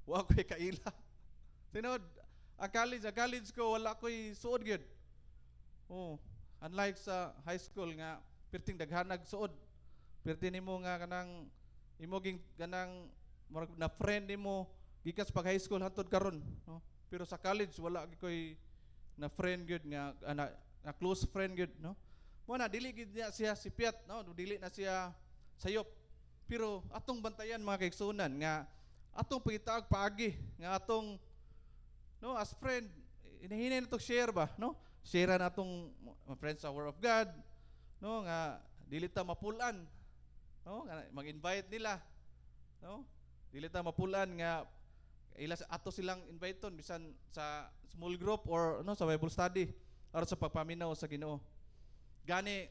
wa ko'y kaila. Tinod, ang college ko wala ko'y suod gyud. Oh, unlike sa high school nga perting daghanag suod. Perti nimo nga kanang imoging kanang na friend nimo gikas pag high school hantod karon, no? Pero sa college wala ko'y na friend gyud nga na close friend gyud, no? Mo na dili gid niya siya sipiat, no? Dili na siya sayop. Pero atong bantayan mga kaigsunan nga atong pagitaag paagi nga atong no as friend inahinay nato share ba no share na atong friends sa Word of God no nga dili ta mapulan no nga mag-invite nila no dili ta mapulan nga ila ato silang inviton bisan sa small group or no sa Bible study aron sa pagpaminaw sa Ginoo gani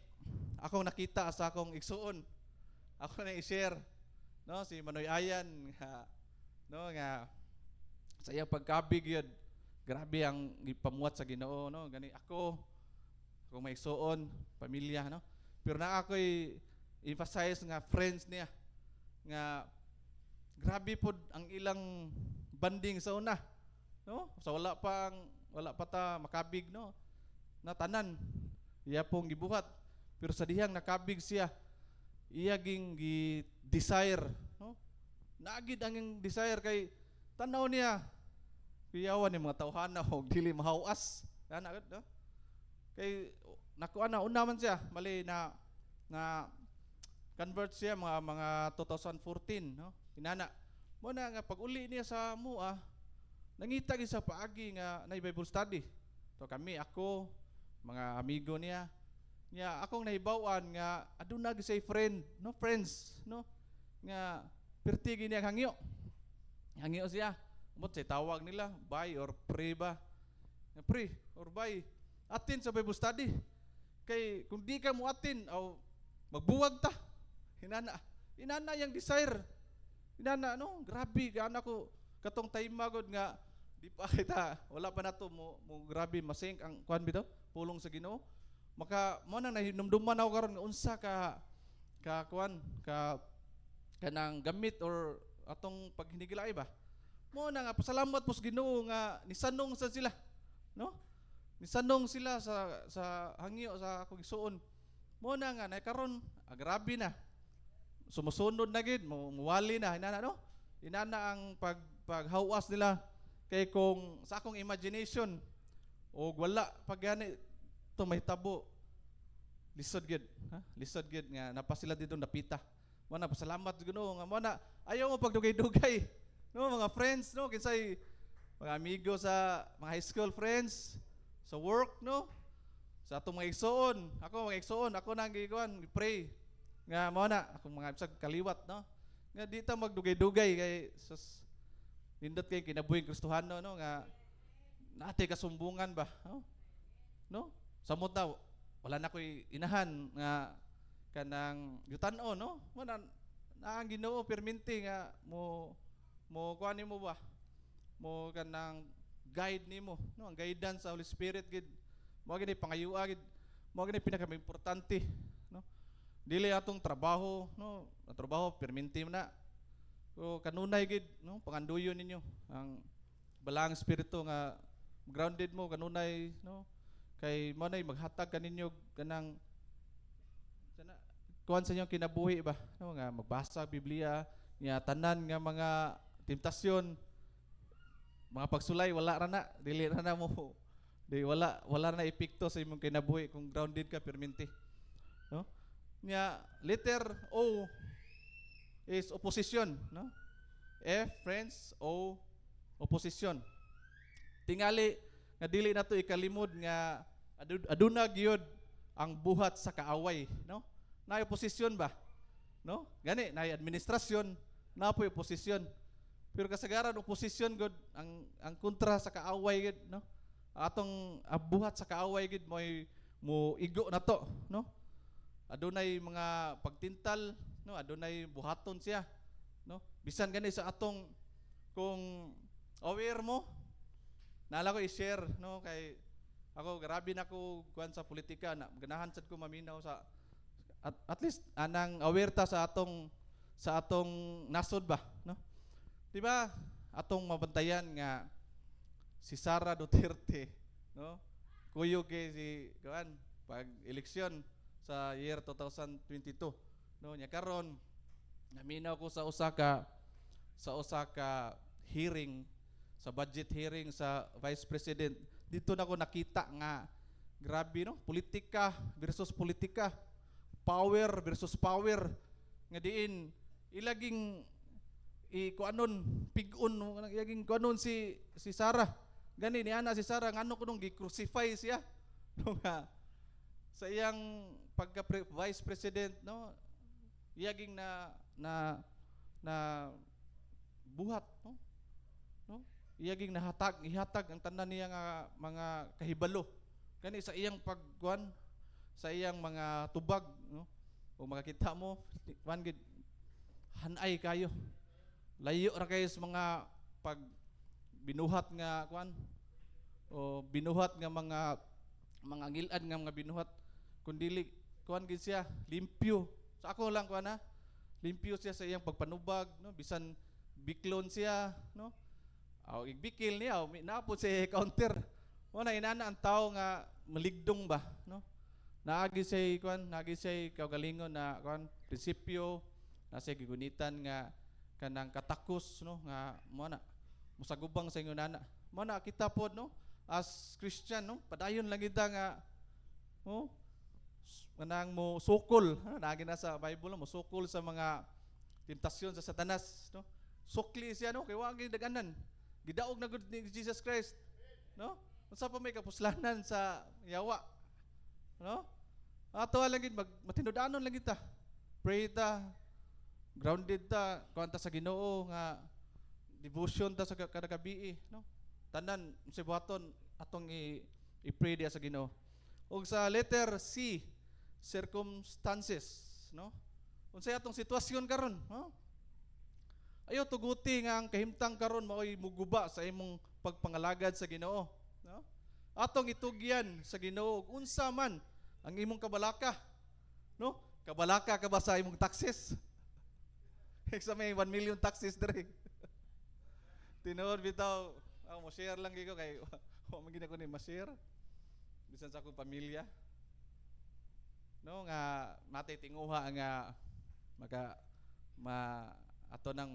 akong nakita sa akong igsuon ako na i-share no si Manoy Ayan nga no nga sa iyang pagkabig yun grabe ang ipamuhat sa Ginoo no gani ako may igsuon pamilya no pero na ako'y emphasize nga friends niya nga grabe pod ang ilang banding sa una, no? Sa wala pa ta makabig, no? Na tanan iya pong gibuhat, pero sa dihang nakabig siya, iya ging gi-desire, no? Naagid ang iyang desire kay tanaw niya kuyawan ni mga tawhana og dili mahawas, ana no? Kay nakuha na una man siya mali na convert siya mga 2014, no? Inana mo na nga pag uli niya sa mua, nangita gyud sa paagi nga na Bible study. To kami, ako, mga amigo niya akong nahibawan nga aduna gyud say friend, no, friends, no, nga pertigi niya hangyo siya umot say tawag nila buy or pray ba, nga pray or buy, atin sa Bible study. Kay kung di ka mo atin o magbuwag ta, inana yang desire, inana, no, grabe gaana ko katong time magod nga di pa kita wala pa nato mo grabe masink ang kuan bitaw pulong sa Ginoo, maka mo nang nahinumduman ako karon nga unsa ka kuan ka kanang gamit or atong paghinigilay ba, mo na nga pasalamat pos Ginoo nga nisanong sa sila, no, nisanong sila sa hangyo sa akong igsuon. Mo na nga karon grabe na sumusunod na gid mo muwali na inana, no, inana ang paghawas nila. Kay kung sa akong imagination o wala pag gani to may tabo lisod gid, ha, lisod gid nga napasila dito napita. Mo na pasalamat Ginoo nga mo na ayaw mo pagdugay-dugay, no, mga friends, no, kinsay mga amigo sa mga high school friends sa work, no, sa atong mga igsoon, ako nang gikuan pray nga mo na akong mga bisag kaliwat, no, nga di ta magdugay-dugay kay sus nindot kay kinabuhing Kristohano, no, nga nate kasumbungan ba, no, samot daw wala na koy inahan nga kanang yutan-o, no, mo na ang Ginoo perminti nga mo kuan nimo ba, mo kanang guide nimo, no, ang guidance sa Holy Spirit gid mo gid pangayua gid, mo gid pinaka-importante, no, dili atong trabaho, no, ang trabaho perminti na. So kanunay gid, no, panganduyon ninyo ang balang espiritu nga grounded mo kanunay, no, kay mo nay maghatag kaninyo kanang sana kuan sa inyong kinabuhi ba, no, nga magbasa Biblia, nga tanan nga mga temptasyon, mga pagsulay wala ra na, dili ra na mo wala na epekto sa imong kinabuhi kung grounded ka perminti, no. Nya letter O is opposition, no? F, friends, O, opposition. Tingali nga dili nato ikalimod nga aduna gyud ang buhat sa kaaway, no? Na opposition ba? No? Gani na administrasyon, na po opposition. Pero kasagaran opposition gud ang kontra sa kaaway gud, no? Atong buhat sa kaaway gud mo igo na to, no? Adunay mga pagtintal, no, adunay buhaton siya, no, bisan gani sa atong kung aware mo nala ko i-share, no, kay ako grabe na ko kuan sa politika na ganahan sad ko maminaw sa at least anang aware ta sa atong nasod ba, no, di ba atong mabantayan nga si Sara Duterte, no, kuyo kay si kuan pag eleksyon sa year 2022, no, nya karon naminaw ko sa usa ka hearing, sa budget hearing sa Vice President. Dito na ko nakita nga grabe, no, politika versus politika, power versus power, nga diin ilaging kuanon pigon, ilaging kuanon si Sara gani ni ana si Sara ngano kuno gi-crucify siya, no, nga sa iyang pagka Vice President, no, iyaging na buhat, no, no, iyaging ihatag ang tanan niya nga mga kahibalo kani sa iyang pagkuan, sa iyang mga tubag, no, o makakita mo wan gid hanay kayo, layo ra kayo sa mga pag binuhat nga kuan o binuhat nga mga ngilad nga mga binuhat, kundili kuan gid siya limpyo, Sa ako lang ko na limpyo siya sa iyang pagpanubag, no? Bisan biklon siya, no? Aw igbikil niya, naapod sa counter. Wala inana ang tao nga maligdong ba, no? Naagi say kaugalingon na prinsipyo na say gigunitan nga kanang katakos, no, nga mo na musagubang sa inyo nana. Mo na kita pod, no, as Christian, no, padayon lang kita nga kanang mo sukol, naagi na sa Bible, no, mo sukol sa mga tentasyon sa Satanas, no. Sukli siya, no, kay wa gyud daganan. Gidaog na gud ni Jesus Christ, no? Unsa pa may kapuslanan sa yawa, no? Ato lang gid matinud-anon lang kita. Pray ta, grounded ta, kuanta sa Ginoo nga devotion ta sa kada gabi, no? Tanan sa buhaton atong i-pray diya sa Ginoo. Ug sa letter C, circumstances, no? Unsay atong sitwasyon karon, no? Ayo tuguti nga ang kahimtang karon mao'y muguba sa imong pagpangalagad sa Ginoo, no? Atong itugyan sa Ginoo unsa man ang imong kabalaka, no? Kabalaka ka ba sa imong taxes? Sa may 1 million taxes diri. Tinuod bitaw, mo share lang gyud kay wa man gid ako ni ma-share. Bisan sa akong pamilya. No nga matay tinguha nga ato nang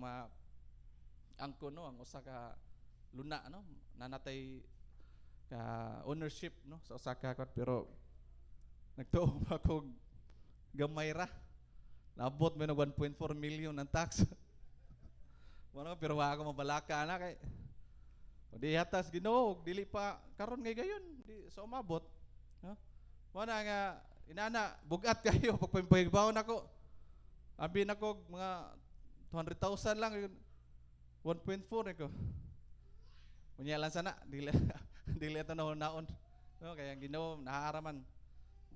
angko, no, ang usa ka luna, no, nanatay ka ownership, no, sa usa ka pero nagtuo ako gamay ra. Naabot mo ng 1.4 million ng tax. Wala pero wa ako mabalaka na kay. O di hatas Ginoo, dili pa karon ngay gayon, di sa umabot, no? Wala nga inana bugat kayo pagpahigbaon ako. Abi nako mga 200,000 lang yun. 1.4 ko. Unya lang sana dili dili ta naon. No, kaya ang Ginoo nahaaraman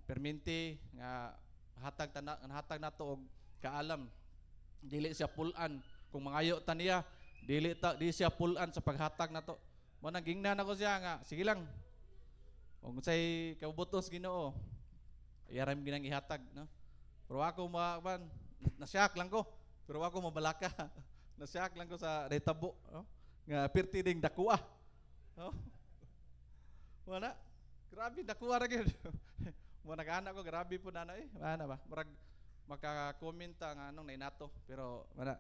perminti nga hatag nato og kaalam. Dili siya pulan kung mangayo ta niya, di siya pulan sa paghatag nato. Mo nang gingnan ako siya nga sige lang. Kung say kabubutos Ginoo, iyaram ginang ihatag, no. Pero ako nasyak lang ko. Pero ako mabalaka. Nasyak lang ko sa retabo, no? Nga pirti ding dakua. No? Wala. Grabe dakua ra gyud. Mo nag-ana ko grabe po na ana ba? Murag maka-comment nga anong nainato pero wala.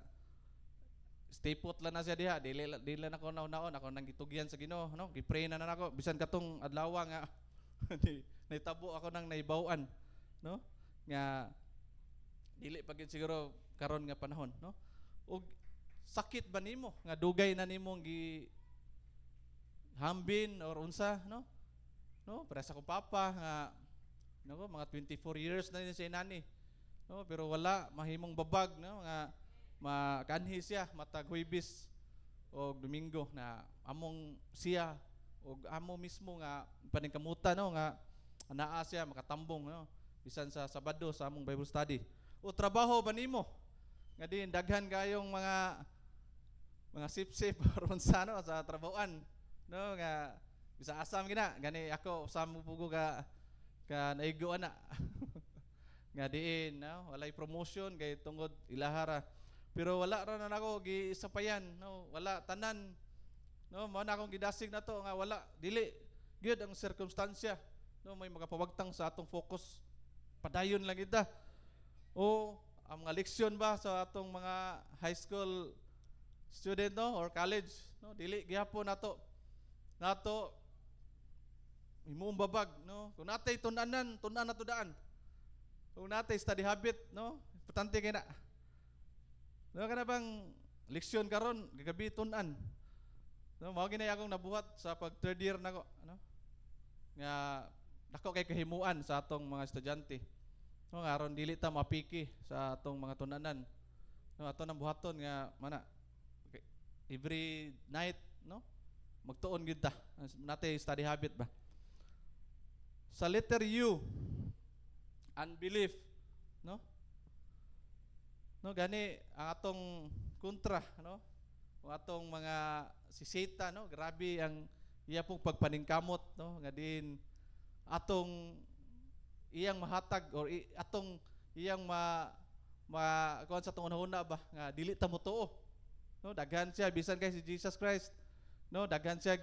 Stay put lang na siya diha. Dili na ako naon ako nang gitugyan sa Ginoo, no? Gi-pray na ako bisan katong adlaw nga naitabo ako nang naibaw-an, no? Nga dili pa gid siguro karon nga panahon, no? Ug sakit ba nimo nga dugay na nimong gi hambin or unsa, no? No, para sa ko papa nga nako mga 24 years na din sa inani. No, pero wala mahimong babag, no, nga makanhi siya matag Huwebes o Domingo na among siya o amo mismo nga paningkamutan, no, nga anaa siya makatambong, no, bisan sa Sabado sa among Bible study. O trabaho ba nimo nga din daghan kayong mga sip-sip aron sa no sa trabahoan, no, nga bisa asam gani ako sa pugo ka naigo ana. Nga diin, no, walay promotion kay tungod ilahara. Pero wala ra na ako gisapayan, no, wala tanan, no, mo na akong gidasig na to nga wala dili gyud ang circumstansya, no, may magapawagtang sa atong focus. Padayon lang kita. O ang mga leksyon ba sa atong mga high school student, no, or college, no, dili gihapon nato himuong babag, no, kung natay tunan na to daan, kung natay study habit, no, importante kay na, no, kana bang leksyon karon gagabi tunan, no, mao ginay akong nabuhat sa pag third year nako, ano, nga dako kay kahimuan sa atong mga estudyante. No, aron dili ta mapiki sa atong mga tunanan. No, ato nang buhaton nga mana every night, no, magtuon gyud ta. Natay study habit ba. Sa letter U, unbelief, no? No, gani ang atong kontra, no? Ang atong mga si Satan, no, grabe ang iya pong pagpaningkamot, no, nga din atong iyang mahatag or atong iyang kuan sa tong una ba nga dili ta mo tuo. No, daghan siya bisan kay si Jesus Christ. No, daghan siya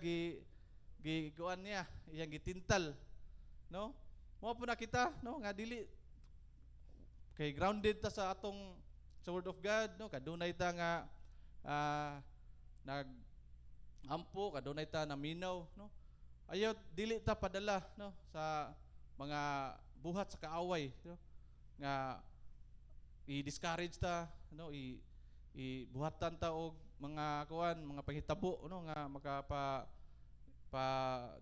kuan niya, iyang gitintal. No? Mao po na kita, no, nga dili kay grounded ta sa atong sa word of God, no, kadunay ta nga nag ampo, kadunay ta naminaw, no. Ayaw dili ta padala, no, sa mga buhat sa kaaway, no, nga i-discourage ta, no, buhatan ta og mga kuan, mga panghitabo, no, nga makapa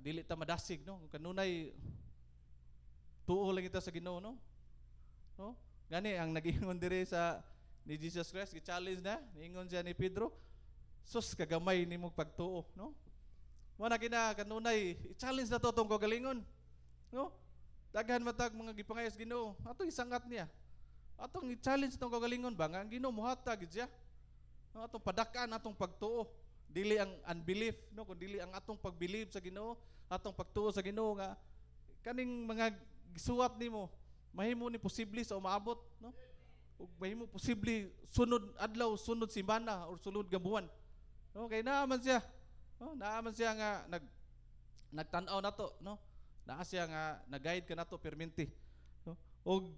dili ta madasig, no, kanunay tuo lang kita sa Ginoo, no. No? Gani ang nag-ingon dire sa ni Jesus Christ, gi-challenge na, niingon siya ni Pedro, sus kagamay nimo pagtuo, no? Mo na kina kanunay i-challenge na to tong kagalingon, no? Daghan matag mga gipangayas Ginoo, atong isangat niya. Atong i-challenge tong kagalingon ba nga ang Ginoo mohatag gid siya. No, atong padakan atong pagtuo, dili ang unbelief, no, kundi ang atong pagbilieve sa Ginoo, atong pagtuo sa Ginoo nga kaning mga gisuwat nimo mahimo ni posible sa umaabot, no? Ug mahimo posible sunod adlaw, sunod simana or sunod nga buwan. No, kay naa man siya. No, naa man siya nga nagtan-aw nato, no? Naa siya nga nag-guide ka nato perminti. No? Ug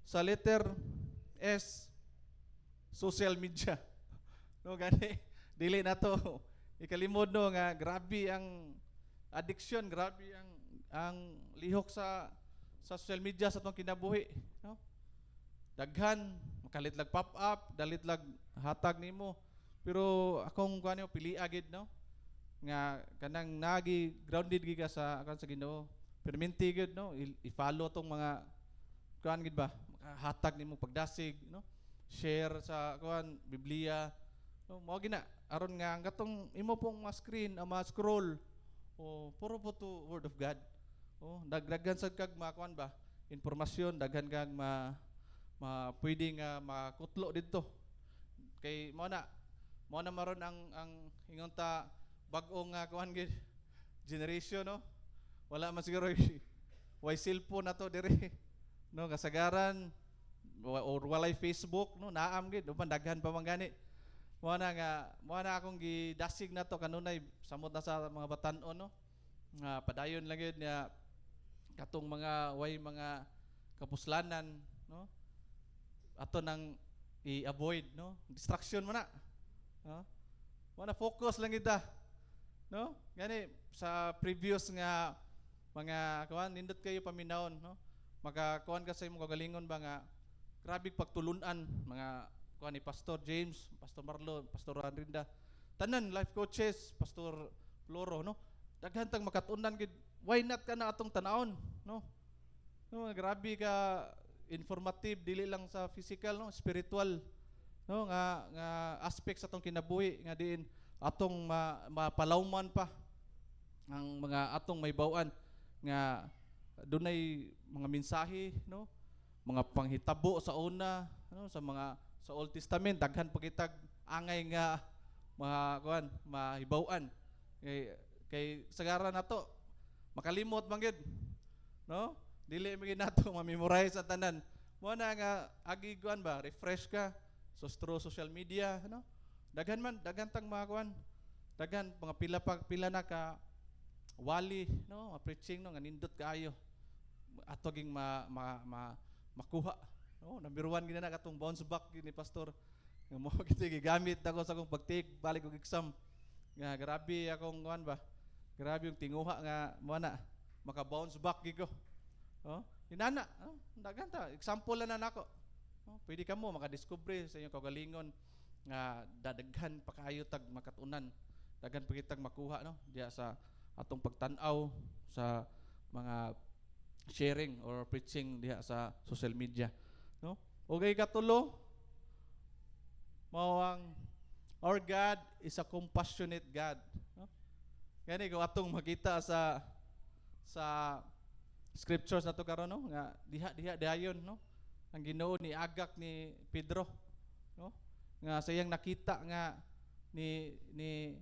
sa letter S, social media. No, gani dili nato ikalimod, no, nga grabe ang addiction, grabe ang lihok sa social media sa itong kinabuhi, no? Daghan, makalitlag pop up, dalitlag hatag nimo. Pero akong kuan pili agid, no? Nga kanang nagi grounded gid ka sa akan sa Ginoo. Perminti gid, no? I-follow tong mga kuan gid ba? Hatag nimo pagdasig, no? Share sa kuan Biblia. No, mao gina aron nga ang katong imo pong ma-screen, ma-scroll. O puro po to word of God. Oh, dagdagan sad kag makuan ba informasyon, daghan kag pwedeng makutlo didto kay mo na maron ang ingon ta bag-ong kuan gid generation, no, wala man siguro way cellphone nato dire, no, kasagaran or walay Facebook, no, naam gid uban daghan pa man gani mo na akong gidasig nato kanunay samot na sa mga batan-on, no, nga padayon lang gid niya katong mga mga kapuslanan, no, ato nang i-avoid, no, distraction man na, no, wala focus lang kita, no, gani sa previous nga mga kuan nindot kayo paminawon, no, makakuan ka sa imong kagalingon ba nga grabe pagtulunan mga kuan ni Pastor James, Pastor Marlon, Pastor Andrinda, tanan life coaches, Pastor Floro, no, daghan tang makatunan gid. Why not ka na atong tanawon, no? No, grabe ka informative dili lang sa physical, no, spiritual, no, nga aspect sa atong kinabuhi nga diin atong mapalawman pa ang mga atong may bawan nga dunay mga mensahe, no, mga panghitabo sa una, no, sa Old Testament daghan pa kitag angay nga mga kuan mahibaw-an kay sagaran nato makalimot man gid, no, dili magid nato ma-memorize ang tanan. Mo na nga agi kuan ba refresh ka so through social media, no, daghan tang mga kuan, daghan mga pila na ka wali, no, preaching, no, nga nindot kaayo ato ging makuha, no, number 1 gid na katong bounce back ni pastor nga mo gid gigamit ako sa akong pag-take balik og exam nga grabe akong kuan ba. Grabe yung tinguha nga mo na maka-bounce back gigo. Oh, inana, oh, daghan ta. Example na nako. Oh, pwede ka mo makadiscover sa inyong kagalingon nga dadaghan pa kaayo tag makatunan. Daghan pa kitag makuha, no, diya sa atong pagtan-aw sa mga sharing or preaching diha sa social media, no? Okay, katulo, mao ang our God is a compassionate God, no? Gani kung atong makita sa scriptures nato karon, no, nga diha dayon, no, ang Ginoo ni agak ni Pedro, no, nga sayang nakita nga ni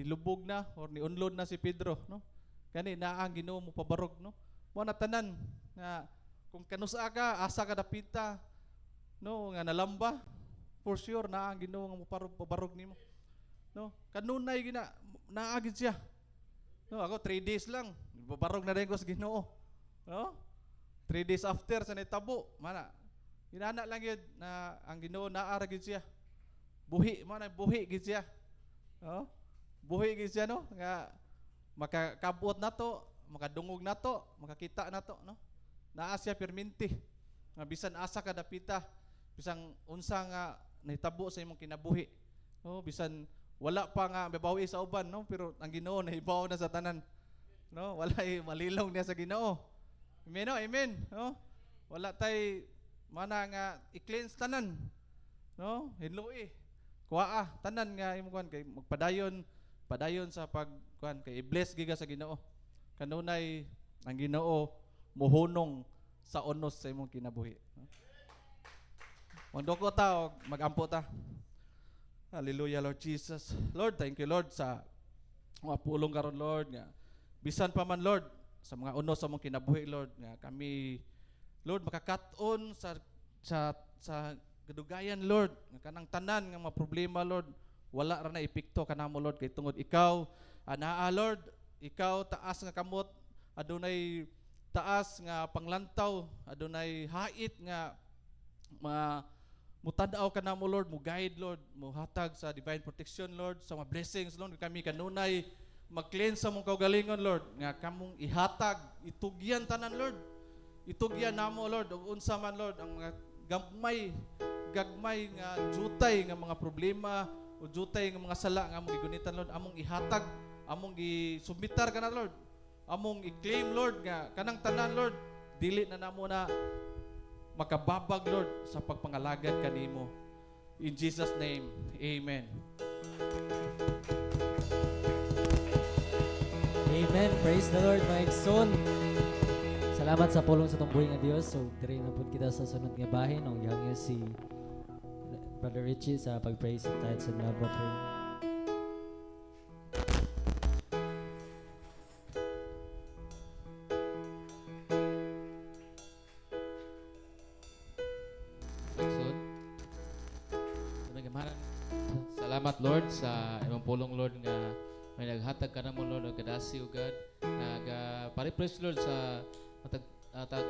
lubog na or ni unlod na si Pedro, no, gani naa ang Ginoo mo pabarog, no, mo na tanan nga kung kanusa ka asa ka dapita no, nga nalamba, for sure na ang Ginoo nga pabarog nimo. No, kanunay gina naagid siya. No, ako 3 days lang, pabarog na rin ko sa Ginoo. No? 3 days after sa nitabo, mana inana lang yun na ang Ginoo naara gid siya. Buhi gid siya. No? Buhi gid siya, no, nga makakabot nato, makadungog nato, makakita nato, no? Naa siya perminti. Nga bisan asa ka dapita, bisan unsa nga nahitabo sa imong kinabuhi. No, bisan wala pa nga mabawi sa uban, no, pero ang Ginoo nahibaw na sa tanan. No, wala malilong niya sa Ginoo. Amen, no? Amen, no? Wala tay mana nga i-cleanse tanan. No, hinloi. Kuaa tanan nga imong kuan kay padayon sa pagkuan kay i-bless giga sa Ginoo. Kanunay ang Ginoo mohunong sa unos sa imong kinabuhi. Mandoko ta og magampo ta. Hallelujah, Lord Jesus. Lord, thank you, Lord, sa mga pulong karon, Lord, nga bisan pa man, Lord, sa mga unos sa mong kinabuhi, Lord, nga kami, Lord, makakaton sa kadugayan, Lord, nga kanang tanan nga mga problema, Lord, wala ra na epekto kanamo, Lord, kay tungod ikaw anaa, Lord, ikaw taas nga kamot, adunay taas nga panglantaw, adunay hait nga mutad-aw ka na mo, Lord, mo guide, Lord, mo hatag sa divine protection, Lord, sa mga blessings, Lord, kami kanunay mag-cleanse sa mong kaugalingon, Lord, nga kamong ihatag, itugyan tanan, Lord, itugyan namo, Lord, ug unsa man, Lord, ang mga gagmay nga jutay nga mga problema o jutay nga mga sala nga among gigunitan, Lord, among ihatag, among gisubitar ka na, Lord, among i-claim, Lord, nga kanang tanan, Lord, dili na namo na makababag, Lord, sa pagpangalagad kanimo. In Jesus' name, amen. Amen. Praise the Lord, mga igsoon. Salamat sa pulong sa tong buhi nga Dios. So, diri na pud kita sa sunod nga bahin. Ang ihangyo si Brother Richie sa pag-praise sa tithes and love offering. Lord. Salamat, Lord, sa imong pulong, Lord, nga may naghatag ka na mo, Lord, og kadasi, o God, pare-praise, Lord, sa matag